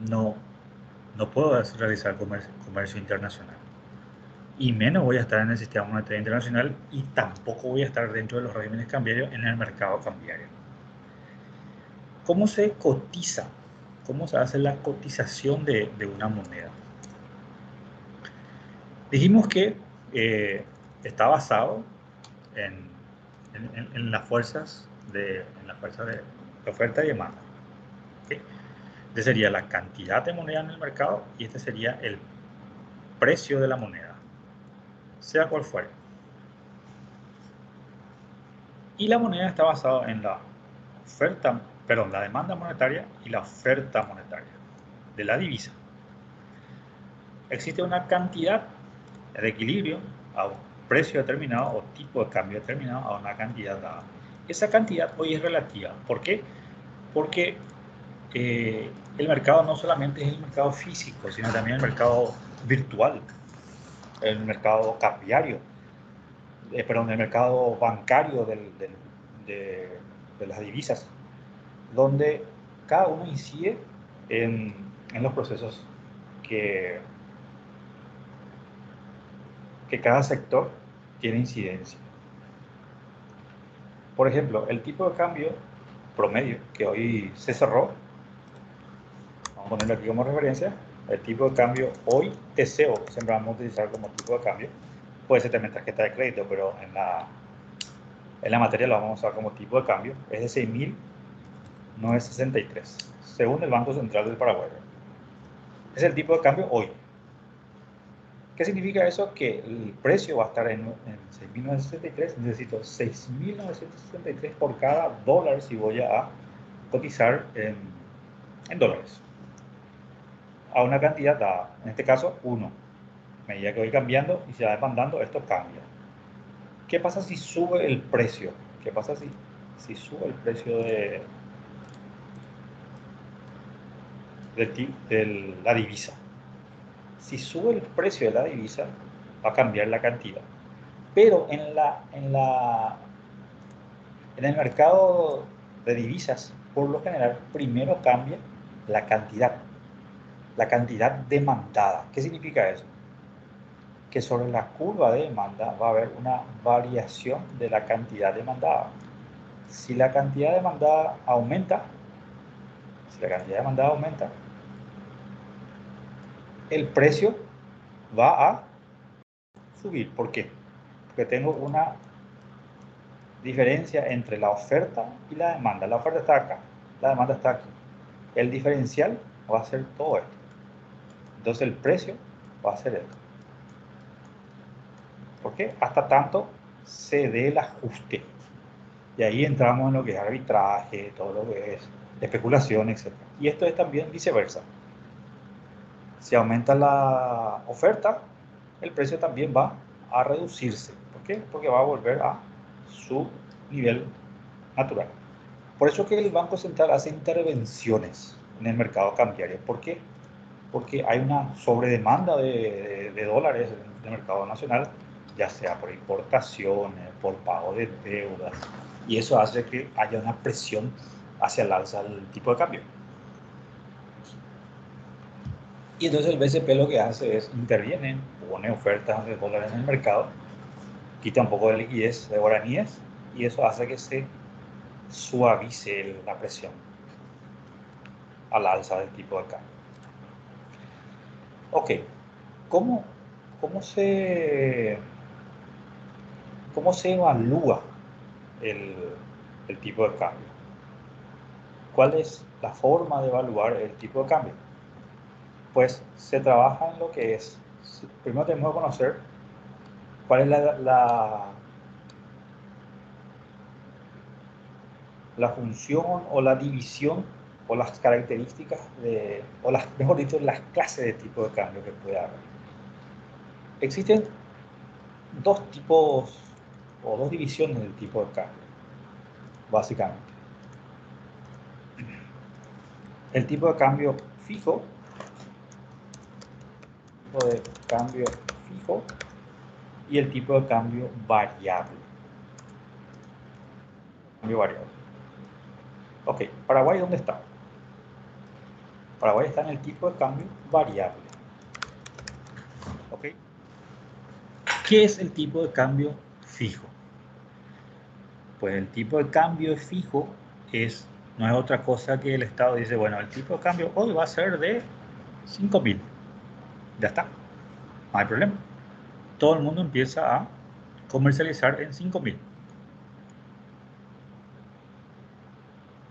no puedo realizar comercio internacional. Y menos voy a estar en el sistema monetario internacional y tampoco voy a estar dentro de los regímenes cambiarios en el mercado cambiario. ¿Cómo se cotiza? ¿Cómo se hace la cotización de una moneda? Dijimos que está basado en las fuerzas de oferta y demanda. ¿Okay? Este sería la cantidad de moneda en el mercado y este sería el precio de la moneda, sea cual fuere. Y la moneda está basada en la demanda monetaria y la oferta monetaria de la divisa. Existe una cantidad de equilibrio a un precio determinado o tipo de cambio determinado a una cantidad dada. Esa cantidad hoy es relativa. ¿Por qué? Porque el mercado no solamente es el mercado físico, sino también el mercado virtual, el mercado cambiario, el mercado bancario de las divisas, donde cada uno incide en los procesos que cada sector tiene incidencia. Por ejemplo, el tipo de cambio promedio que hoy se cerró, vamos a ponerlo aquí como referencia, el tipo de cambio hoy TCO, siempre vamos a utilizar como tipo de cambio, puede ser también tarjeta de crédito, pero en la materia lo vamos a usar como tipo de cambio, es de 6.963, según el Banco Central del Paraguay. Es el tipo de cambio hoy. ¿Qué significa eso? Que el precio va a estar en 6.963, necesito 6.963 por cada dólar si voy a cotizar en dólares. A una cantidad dada, en este caso 1. A medida que voy cambiando y se va demandando, esto cambia. ¿Qué pasa si sube el precio? ¿Qué pasa si sube el precio de la divisa? Si sube el precio de la divisa, va a cambiar la cantidad. Pero en el mercado de divisas, por lo general, primero cambia la cantidad demandada. ¿Qué significa eso? Que sobre la curva de demanda va a haber una variación de la cantidad demandada. Si la cantidad demandada aumenta, el precio va a subir. ¿Por qué? Porque tengo una diferencia entre la oferta y la demanda. La oferta está acá, la demanda está aquí. El diferencial va a ser todo esto. Entonces el precio va a ser esto. ¿Por qué? Hasta tanto se dé el ajuste. Y ahí entramos en lo que es arbitraje, todo lo que es especulación, etc. Y esto es también viceversa. Si aumenta la oferta, el precio también va a reducirse. ¿Por qué? Porque va a volver a su nivel natural. Por eso que el Banco Central hace intervenciones en el mercado cambiario. ¿Por qué? Porque hay una sobredemanda de dólares en el mercado nacional, ya sea por importaciones, por pago de deudas, y eso hace que haya una presión hacia el alza del tipo de cambio. Y entonces el BCP lo que hace es interviene, pone ofertas de dólares en el mercado, quita un poco de liquidez de guaraníes, y eso hace que se suavice la presión al alza del tipo de cambio. Ok, ¿cómo se evalúa el tipo de cambio? ¿Cuál es la forma de evaluar el tipo de cambio? Pues se trabaja en lo que es, primero tenemos que conocer cuál es la función o la división o las características mejor dicho, las clases de tipo de cambio que puede haber. Existen dos tipos o dos divisiones del tipo de cambio, básicamente. El tipo de cambio fijo, y el tipo de cambio variable. Ok, Paraguay, ¿dónde está? Paraguay está en el tipo de cambio variable. Ok. ¿Qué es el tipo de cambio fijo? Pues el tipo de cambio fijo no es otra cosa que el Estado dice, bueno, el tipo de cambio hoy va a ser de 5.000. Ya está, no hay problema. Todo el mundo empieza a comercializar en 5.000.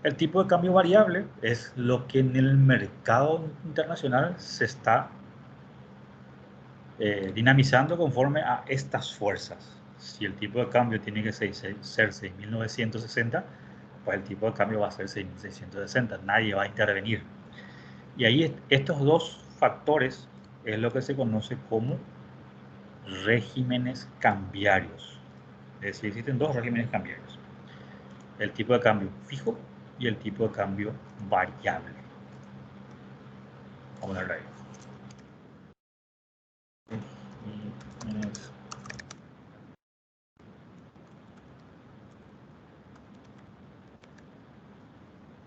El tipo de cambio variable es lo que en el mercado internacional se está dinamizando conforme a estas fuerzas. Si el tipo de cambio tiene que ser 6.960, pues el tipo de cambio va a ser 6.660. Nadie va a intervenir. Y ahí estos dos factores es lo que se conoce como regímenes cambiarios. Es decir, existen dos regímenes cambiarios. El tipo de cambio fijo y el tipo de cambio variable. Vamos a ver ahí.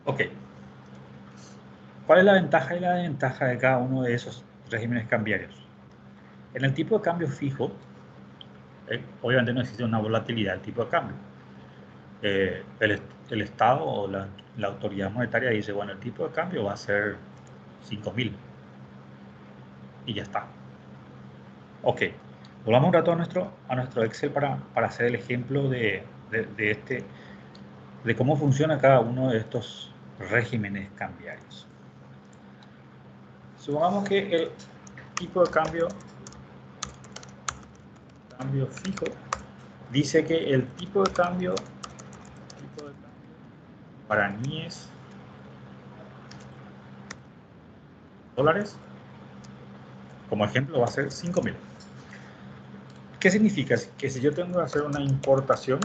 Ok. ¿Cuál es la ventaja y la desventaja de cada uno de esos regímenes cambiarios? En el tipo de cambio fijo, obviamente no existe una volatilidad del tipo de cambio. El Estado o la autoridad monetaria dice, bueno, el tipo de cambio va a ser 5.000 y ya está. Ok, volvamos un rato a nuestro Excel para hacer el ejemplo de cómo funciona cada uno de estos regímenes cambiarios. Supongamos que el tipo de cambio fijo dice que el tipo de cambio guaraníes dólares, como ejemplo, va a ser 5.000. ¿Qué significa? Que si yo tengo que hacer una importación,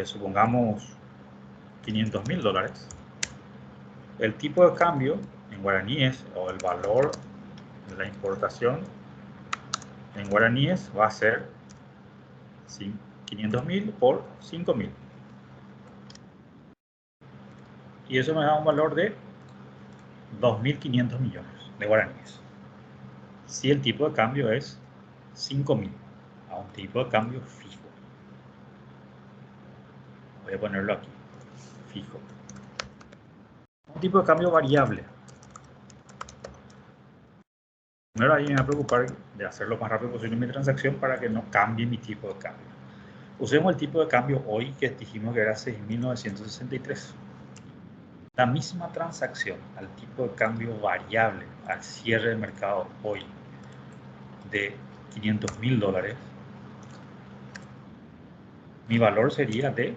supongamos 500.000 dólares, el tipo de cambio en guaraníes o el valor de la importación en guaraníes va a ser 500.000 por 5.000. Y eso me da un valor de 2.500 millones de guaraníes. Si el tipo de cambio es 5.000 a un tipo de cambio fijo. Voy a ponerlo aquí, fijo. Un tipo de cambio variable. Primero ahí me va a preocupar de hacer lo más rápido posible mi transacción para que no cambie mi tipo de cambio. Usemos el tipo de cambio hoy que dijimos que era 6.963. La misma transacción al tipo de cambio variable al cierre del mercado hoy de 500.000 dólares, mi valor sería de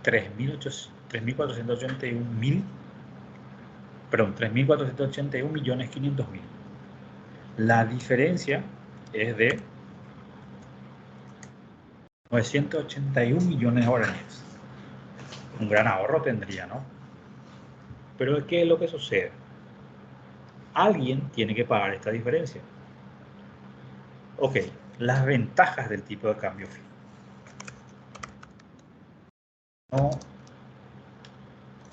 3.481.500.000. La diferencia es de 981 millones de guaraníes. Un gran ahorro tendría, ¿no? Pero ¿qué es lo que sucede? Alguien tiene que pagar esta diferencia. Ok, las ventajas del tipo de cambio fijo. No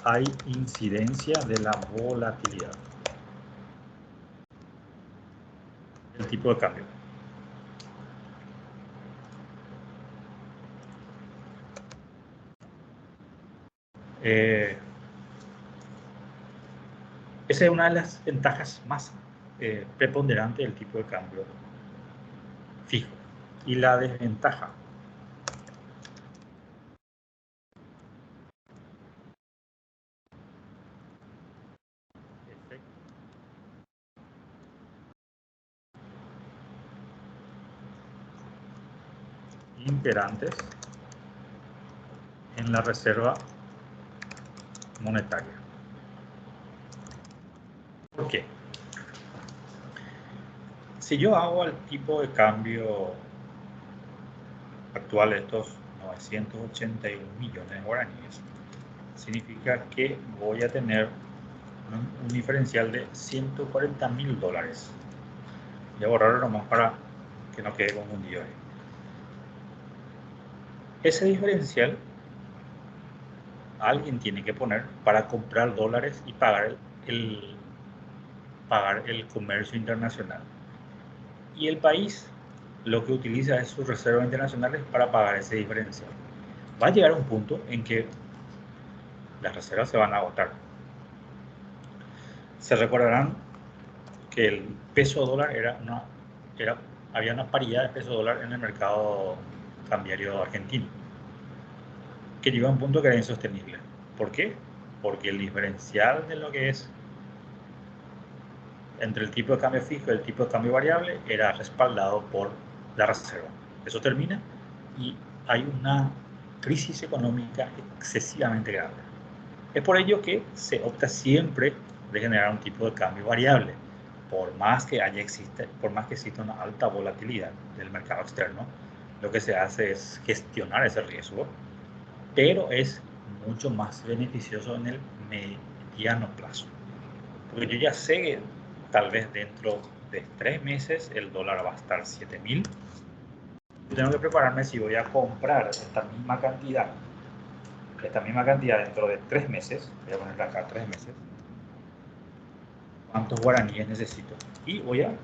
hay incidencia de la volatilidad del tipo de cambio. Esa es una de las ventajas más preponderantes del tipo de cambio fijo. Y la desventaja imperantes en la reserva monetaria. ¿Por qué? Si yo hago el tipo de cambio actual de estos 981 millones de guaraníes, significa que voy a tener un diferencial de 140.000 dólares. Voy a borrarlo nomás para que no quede confundido ahí. Ese diferencial alguien tiene que poner para comprar dólares y pagar el comercio internacional. Y el país lo que utiliza es sus reservas internacionales para pagar ese diferencial. Va a llegar un punto en que las reservas se van a agotar. Se recordarán que el peso dólar había una paridad de peso dólar en el mercado cambiario argentino, que llegó a un punto que era insostenible. ¿Por qué? Porque el diferencial de lo que es entre el tipo de cambio fijo y el tipo de cambio variable era respaldado por la reserva. Eso termina y hay una crisis económica excesivamente grande. Es por ello que se opta siempre de generar un tipo de cambio variable, por más que exista una alta volatilidad del mercado externo. Lo que se hace es gestionar ese riesgo, pero es mucho más beneficioso en el mediano plazo. Porque yo ya sé que tal vez dentro de 3 meses el dólar va a estar 7.000. Yo tengo que prepararme si voy a comprar esta misma cantidad dentro de 3 meses. Voy a ponerle acá 3 meses. ¿Cuántos guaraníes necesito? Y voy a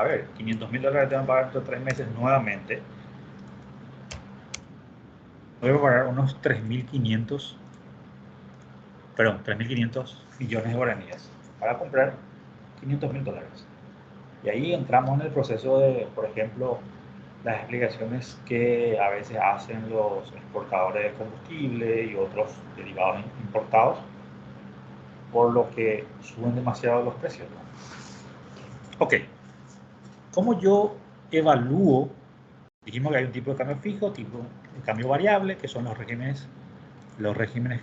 ver, 500.000 dólares tengo que pagar dentro de 3 meses nuevamente. Voy a pagar unos 3.500 millones de guaraníes para comprar 500.000 dólares. Y ahí entramos en el proceso de, por ejemplo, las explicaciones que a veces hacen los exportadores de combustible y otros derivados importados, por lo que suben demasiado los precios, ¿no? Ok, ¿cómo yo evalúo? Dijimos que hay un tipo de cambio fijo, tipo de cambio variable, que son los regímenes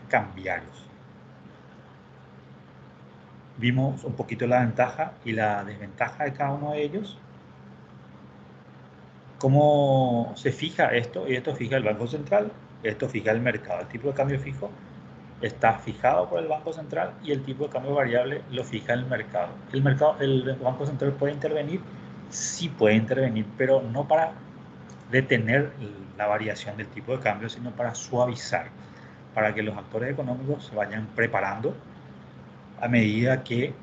cambiarios. Vimos un poquito la ventaja y la desventaja de cada uno de ellos. ¿Cómo se fija esto? Y esto fija el Banco Central, esto fija el mercado. El tipo de cambio fijo está fijado por el Banco Central y el tipo de cambio variable lo fija el mercado. El Banco Central puede intervenir, sí puede intervenir, pero no para detener la variación del tipo de cambio, sino para suavizar, para que los actores económicos se vayan preparando a medida que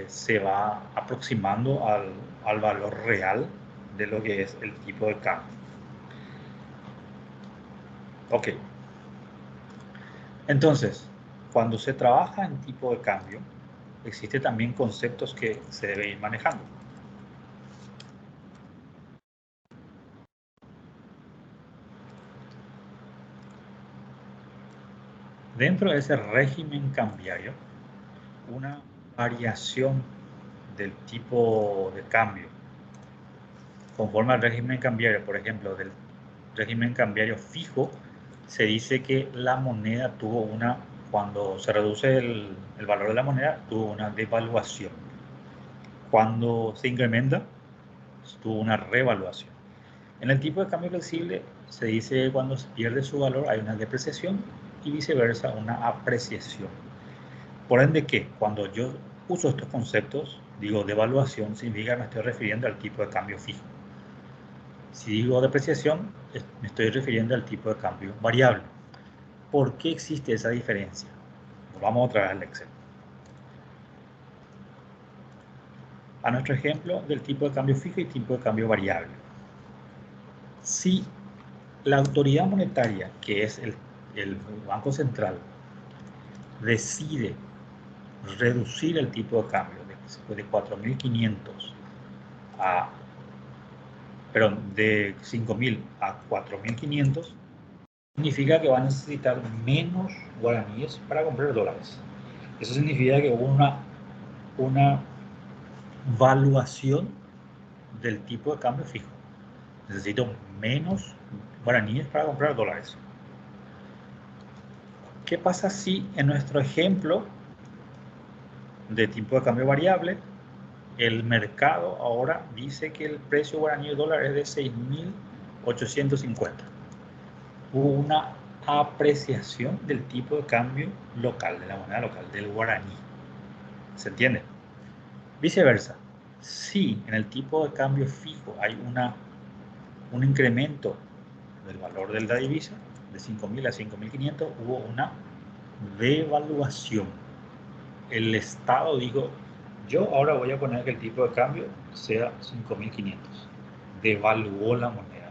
se va aproximando al valor real de lo que es el tipo de cambio. Ok. Entonces, cuando se trabaja en tipo de cambio, existen también conceptos que se deben ir manejando. Dentro de ese régimen cambiario, una variación del tipo de cambio conforme al régimen cambiario, por ejemplo, del régimen cambiario fijo, se dice que la moneda tuvo cuando se reduce el valor de la moneda, tuvo una devaluación. Cuando se incrementa, tuvo una revaluación. En el tipo de cambio flexible se dice que cuando se pierde su valor hay una depreciación y viceversa una apreciación. Por ende que cuando yo uso estos conceptos, digo devaluación, significa que me estoy refiriendo al tipo de cambio fijo. Si digo depreciación, me estoy refiriendo al tipo de cambio variable. ¿Por qué existe esa diferencia? Vamos otra vez al Excel. A nuestro ejemplo del tipo de cambio fijo y tipo de cambio variable. Si la autoridad monetaria, que es el Banco Central, decide reducir el tipo de cambio de 4.500 a, perdón, de 5.000 a 4.500, significa que va a necesitar menos guaraníes para comprar dólares. Eso significa que hubo una valuación del tipo de cambio fijo. Necesito menos guaraníes para comprar dólares. ¿Qué pasa si en nuestro ejemplo de tipo de cambio variable, el mercado ahora dice que el precio guaraní de dólar es de 6.850? Hubo una apreciación del tipo de cambio local, de la moneda local, del guaraní. ¿Se entiende? Viceversa, si en el tipo de cambio fijo hay un incremento del valor de la divisa, de 5.000 a 5.500, hubo una devaluación. El Estado dijo, yo ahora voy a poner que el tipo de cambio sea 5.500. Devaluó la moneda.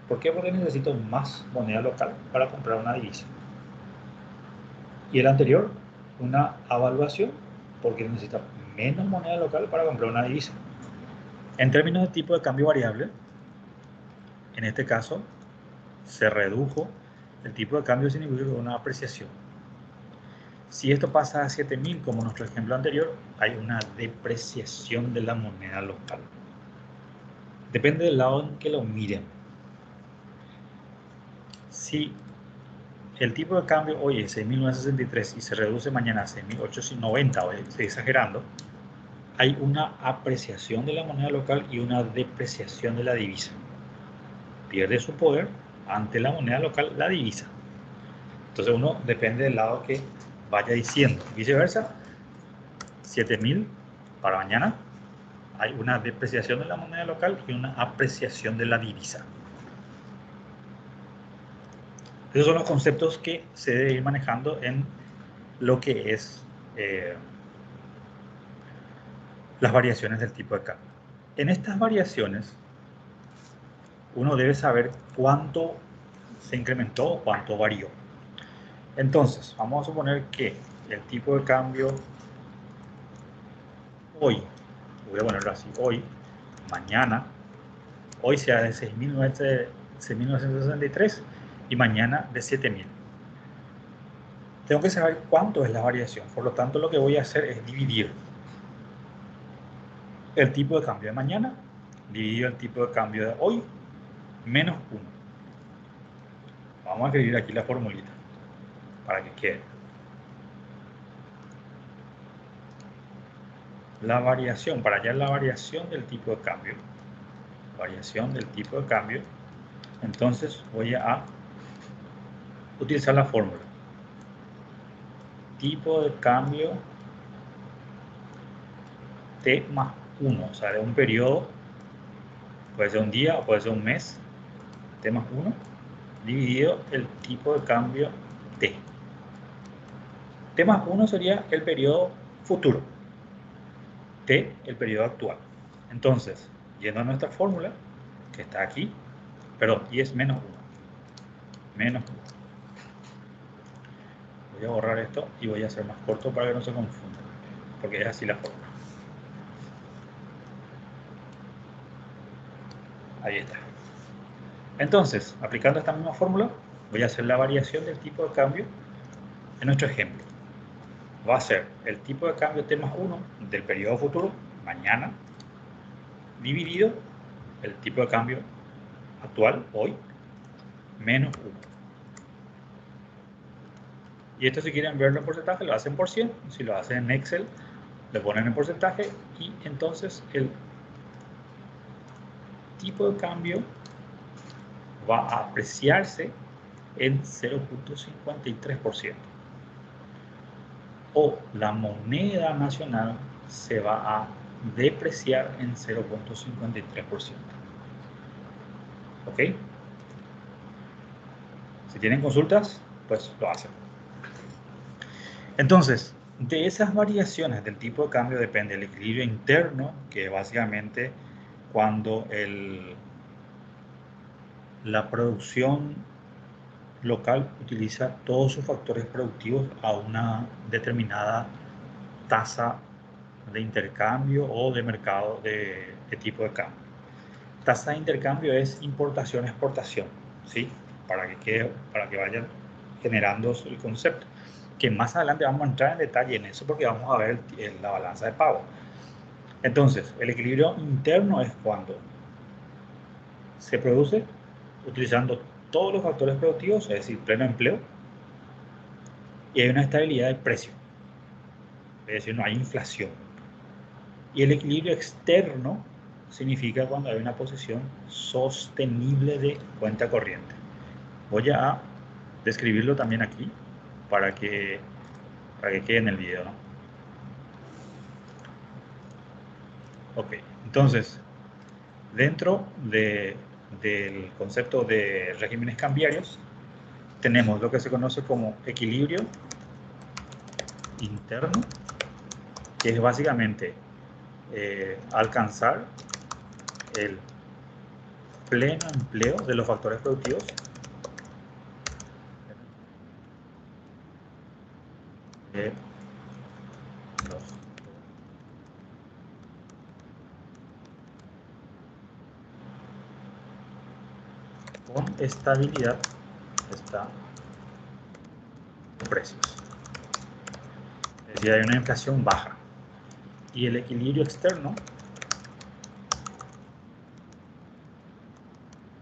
¿Por qué? Porque necesito más moneda local para comprar una divisa. Y el anterior, una avaluación, porque necesita menos moneda local para comprar una divisa. En términos de tipo de cambio variable, en este caso, se redujo el tipo de cambio, significa una apreciación. Si esto pasa a 7.000, como nuestro ejemplo anterior, hay una depreciación de la moneda local. Depende del lado en que lo miren. Si el tipo de cambio hoy es 6.963 y se reduce mañana a 6.890, hoy estoy exagerando, hay una apreciación de la moneda local y una depreciación de la divisa. Pierde su poder ante la moneda local, la divisa. Entonces uno depende del lado que vaya diciendo. Viceversa, 7.000 para mañana hay una depreciación de la moneda local y una apreciación de la divisa. Esos son los conceptos que se debe ir manejando en lo que es las variaciones del tipo de cambio. En estas variaciones, uno debe saber cuánto se incrementó o cuánto varió. Entonces, vamos a suponer que el tipo de cambio hoy, voy a ponerlo así, hoy, mañana, hoy sea de 6.963 y mañana de 7.000. Tengo que saber cuánto es la variación, por lo tanto lo que voy a hacer es dividir el tipo de cambio de mañana dividido el tipo de cambio de hoy menos 1. Vamos a escribir aquí la formulita para que quede. La variación, para hallar la variación del tipo de cambio, entonces voy a utilizar la fórmula. tipo de cambio T más 1, o sea, de un periodo, puede ser un día o puede ser un mes, T más 1, dividido el tipo de cambio T. T más 1 sería el periodo futuro, T el periodo actual. Entonces, yendo a nuestra fórmula, que está aquí, perdón, y es menos 1. Menos 1. Voy a borrar esto y voy a hacer más corto para que no se confunda, porque es así la fórmula. Ahí está. Entonces, aplicando esta misma fórmula, voy a hacer la variación del tipo de cambio en nuestro ejemplo. Va a ser el tipo de cambio T más 1 del periodo futuro, mañana, dividido el tipo de cambio actual, hoy, menos 1. Y esto, si quieren verlo en porcentaje, lo hacen por 100. Si lo hacen en Excel, le ponen en porcentaje y entonces el tipo de cambio va a apreciarse en 0.53%. O la moneda nacional se va a depreciar en 0.53%. ¿Ok? Si tienen consultas, pues lo hacen. Entonces, de esas variaciones del tipo de cambio depende el equilibrio interno, que es básicamente cuando la producción local utiliza todos sus factores productivos a una determinada tasa de intercambio o de mercado de tipo de cambio. Tasa de intercambio es importación-exportación, ¿sí? Para que vayan generando el concepto. Que más adelante vamos a entrar en detalle en eso porque vamos a ver la balanza de pago. Entonces, el equilibrio interno es cuando se produce utilizando todos los factores productivos, es decir, pleno empleo, y hay una estabilidad del precio, es decir, no hay inflación. Y el equilibrio externo significa cuando hay una posición sostenible de cuenta corriente. Voy a describirlo también aquí para que quede en el video, ¿no? Ok, entonces, dentro del concepto de regímenes cambiarios, tenemos lo que se conoce como equilibrio interno, que es básicamente alcanzar el pleno empleo de los factores productivos con estabilidad de precios. Es decir, hay una inflación baja. Y el equilibrio externo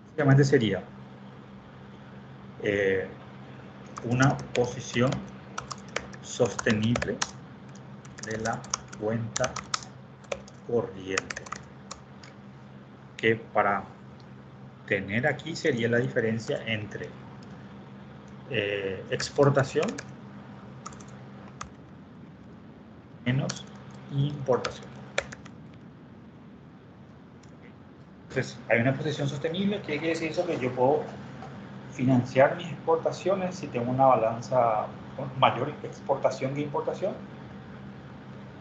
básicamente sería una posición sostenible de la cuenta corriente, que para tener aquí sería la diferencia entre exportación menos importación. Entonces, hay una posición sostenible. ¿Qué quiere decir eso? Que yo puedo financiar mis exportaciones si tengo una balanza con mayor exportación que importación.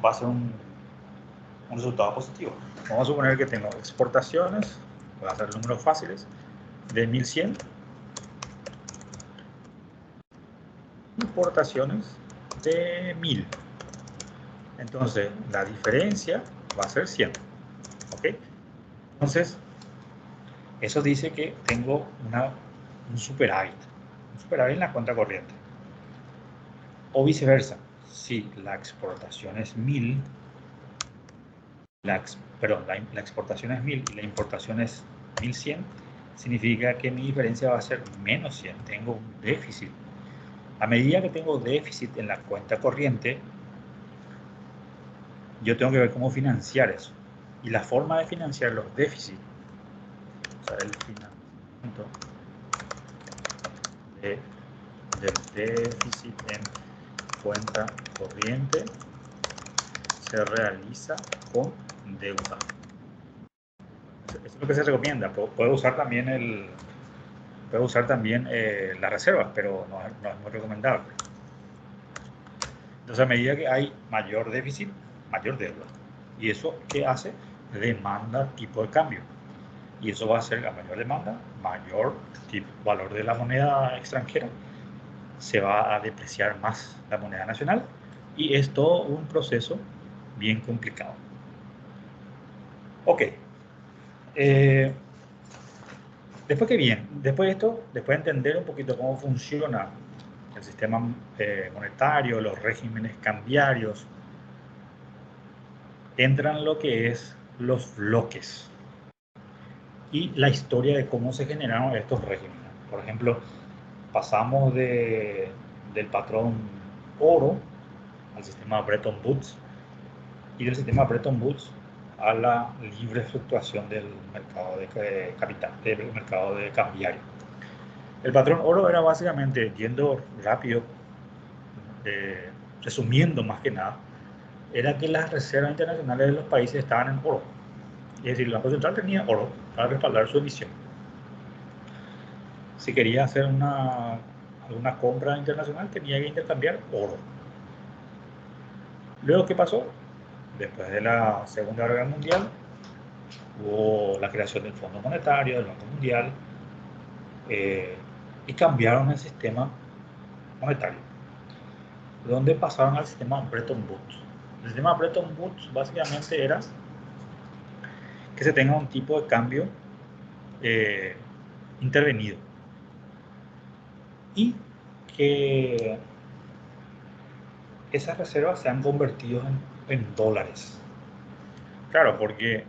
Va a ser un resultado positivo. Vamos a suponer que tengo exportaciones, voy a hacer números fáciles, de 1100, importaciones de 1000. Entonces, la diferencia va a ser 100. ¿Ok? Entonces, eso dice que tengo un superávit en la cuenta corriente. O viceversa, si la exportación es 1000, la exportación es 1000 y la importación es 1100, significa que mi diferencia va a ser menos 100, tengo un déficit. A medida que tengo déficit en la cuenta corriente, yo tengo que ver cómo financiar eso. Y la forma de financiar los déficits, o sea, el financiamiento del déficit en cuenta corriente se realiza con deuda. Eso es lo que se recomienda. Puede usar también las reservas, pero no es muy recomendable. Entonces, a medida que hay mayor déficit, mayor deuda. ¿Y eso qué hace? Demanda tipo de cambio. Y eso va a ser, a mayor demanda, mayor valor de la moneda extranjera. Se va a depreciar más la moneda nacional. Y es todo un proceso bien complicado. Ok. Después de esto, después de entender un poquito cómo funciona el sistema monetario, los regímenes cambiarios, entran lo que es los bloques y la historia de cómo se generaron estos regímenes. Por ejemplo, pasamos del patrón oro al sistema Bretton Woods y del sistema Bretton Woods a la libre fluctuación del mercado de capital, del mercado de cambiario. El patrón oro era básicamente, yendo rápido, resumiendo más que nada, era que las reservas internacionales de los países estaban en oro. Es decir, el Banco Central tenía oro para respaldar su emisión. Si quería hacer alguna compra internacional, tenía que intercambiar oro. Luego, ¿qué pasó? Después de la Segunda Guerra Mundial, hubo la creación del Fondo Monetario, del Banco Mundial, y cambiaron el sistema monetario, donde pasaron al sistema Bretton Woods. El sistema Bretton Woods básicamente era que se tenga un tipo de cambio intervenido y que esas reservas se han convertido en dólares. Claro, porque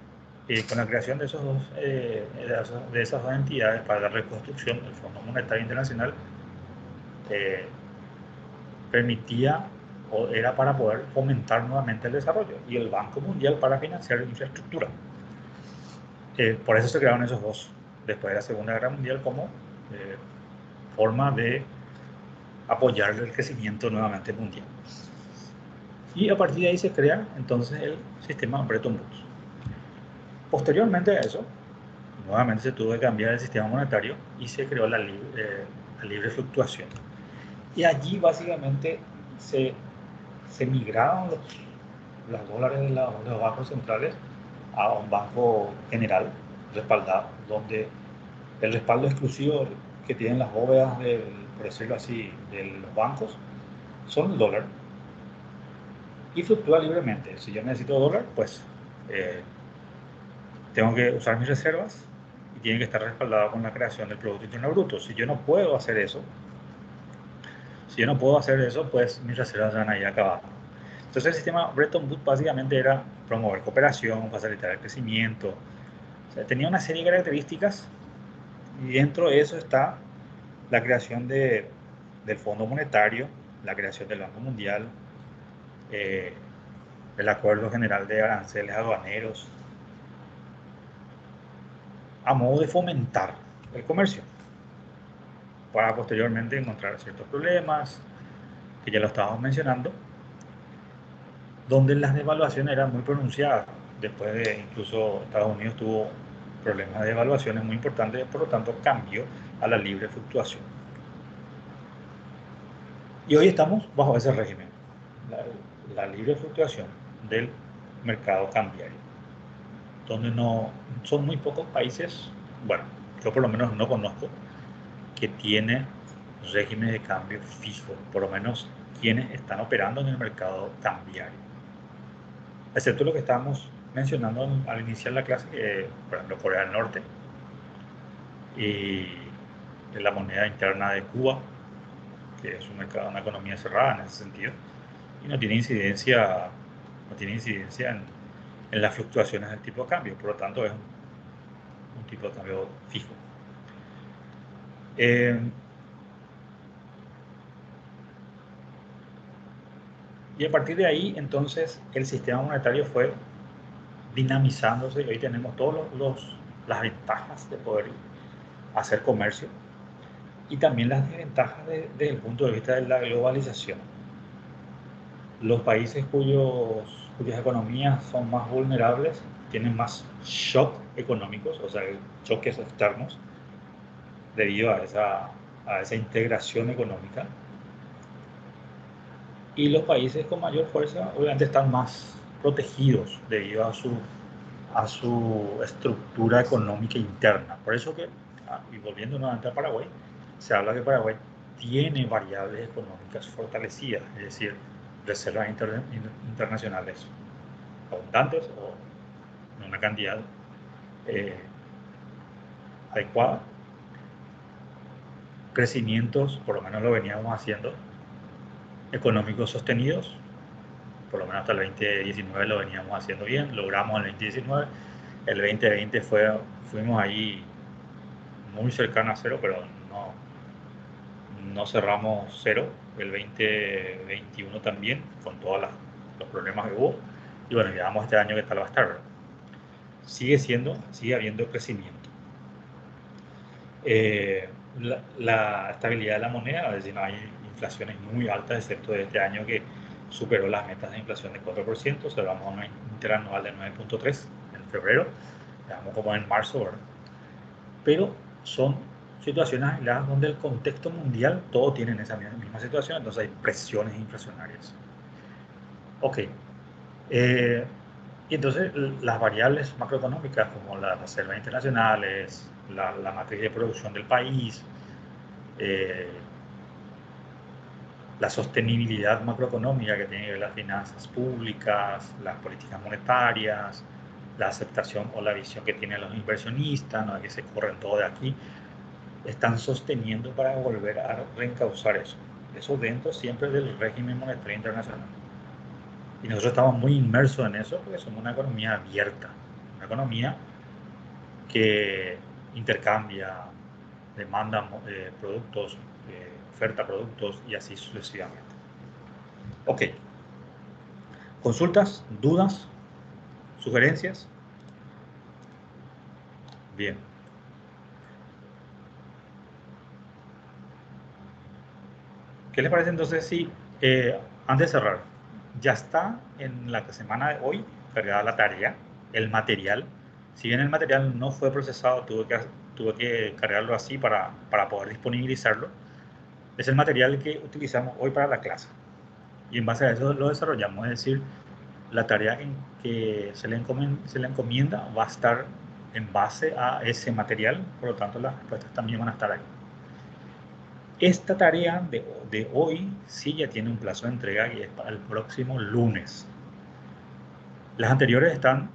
con la creación de esas dos entidades para la reconstrucción del Fondo Monetario Internacional, permitía o era para poder fomentar nuevamente el desarrollo, y el Banco Mundial para financiar infraestructura. Por eso se crearon esos dos después de la Segunda Guerra Mundial como forma de apoyar el crecimiento nuevamente mundial. Y a partir de ahí se crea entonces el sistema Bretton Woods. Posteriormente a eso, nuevamente se tuvo que cambiar el sistema monetario y se creó la libre fluctuación. Y allí básicamente se migraron los dólares de los bancos centrales a un banco general respaldado, donde el respaldo exclusivo que tienen las bóvedas, por decirlo así, de los bancos, son el dólar, y fluctúa libremente. Si yo necesito dólar, pues tengo que usar mis reservas y tiene que estar respaldado con la creación del Producto Interno Bruto. Si yo no puedo hacer eso, pues mis reservas van a ir acabando. Entonces el sistema Bretton Woods básicamente era promover cooperación, facilitar el crecimiento. O sea, tenía una serie de características, y dentro de eso está la creación del Fondo Monetario, la creación del Banco Mundial, el Acuerdo General de Aranceles Aduaneros, a modo de fomentar el comercio, para posteriormente encontrar ciertos problemas, que ya lo estábamos mencionando, donde las devaluaciones eran muy pronunciadas. Después de, incluso Estados Unidos tuvo problemas de devaluaciones muy importantes, por lo tanto cambió a la libre fluctuación. Y hoy estamos bajo ese régimen, la libre fluctuación del mercado cambiario, donde no son muy pocos países, bueno, yo por lo menos no conozco, que tiene régimen de cambio fijo, por lo menos quienes están operando en el mercado cambiario, excepto lo que estábamos mencionando al iniciar la clase, por ejemplo Corea del Norte y la moneda interna de Cuba, que es un mercado, una economía cerrada en ese sentido, y no tiene incidencia en las fluctuaciones del tipo de cambio, por lo tanto es un tipo de cambio fijo. Y a partir de ahí, entonces, el sistema monetario fue dinamizándose, y hoy tenemos todas las ventajas de poder hacer comercio y también las desventajas desde el punto de vista de la globalización. Los países cuyas economías son más vulnerables tienen más shock económicos, o sea, choques externos, debido a esa integración económica. Y los países con mayor fuerza obviamente están más protegidos debido a su estructura económica interna. Por eso que, y volviendo nuevamente a Paraguay, se habla que Paraguay tiene variables económicas fortalecidas, es decir, reservas internacionales abundantes o en una cantidad adecuada, crecimientos, por lo menos lo veníamos haciendo, económicos sostenidos, por lo menos hasta el 2019 lo veníamos haciendo bien, logramos el 2019, el 2020 fuimos ahí muy cercano a cero, pero no cerramos cero, el 2021 también, con todos los problemas que hubo, y bueno, llevamos este año que tal va a estar, ¿verdad? Sigue habiendo crecimiento. La estabilidad de la moneda, es decir, no hay inflaciones muy altas, excepto de este año que superó las metas de inflación de 4%, cerramos una interanual de 9.3 en febrero, estamos como en marzo, ¿verdad? Pero son situaciones aisladas donde el contexto mundial todo tiene esa misma situación, entonces hay presiones inflacionarias. Ok. Y entonces las variables macroeconómicas como las reservas internacionales, la matriz de producción del país, la sostenibilidad macroeconómica que tiene que ver las finanzas públicas, las políticas monetarias, la aceptación o la visión que tienen los inversionistas, ¿no? Que se corren todo de aquí, están sosteniendo para volver a reencauzar eso. Eso dentro siempre del régimen monetario internacional. Y nosotros estamos muy inmersos en eso porque somos una economía abierta, una economía que intercambia, demanda productos, oferta productos y así sucesivamente. Ok. ¿Consultas? ¿Dudas? ¿Sugerencias? Bien. ¿Qué les parece entonces si, antes de cerrar, ya está en la semana de hoy cargada la tarea, el material? Si bien el material no fue procesado, tuve que cargarlo así para poder disponibilizarlo. Es el material que utilizamos hoy para la clase. Y en base a eso lo desarrollamos, es decir, la tarea que se le encomienda va a estar en base a ese material, por lo tanto las respuestas también van a estar ahí. Esta tarea de hoy sí ya tiene un plazo de entrega y es para el próximo lunes. Las anteriores están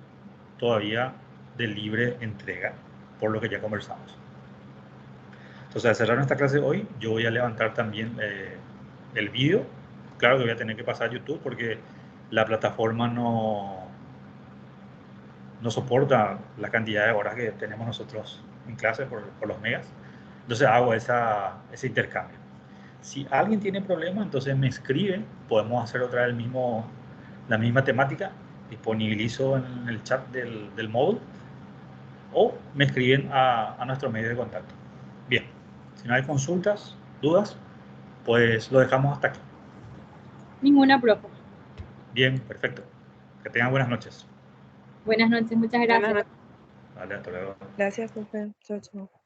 todavía de libre entrega, por lo que ya conversamos. Entonces, al cerrar nuestra clase hoy, yo voy a levantar también el vídeo. Claro que voy a tener que pasar a YouTube porque la plataforma no soporta la cantidad de horas que tenemos nosotros en clase por los megas. Entonces hago ese intercambio. Si alguien tiene problema, entonces me escribe, podemos hacer otra vez la misma temática, disponibilizo en el chat del módulo o me escriben a nuestro medio de contacto. Bien, si no hay consultas, dudas, pues lo dejamos hasta aquí. Ninguna, profe. Bien, perfecto. Que tengan buenas noches. Buenas noches, muchas gracias. Vale, hasta luego. Gracias, profe. Chao, chao.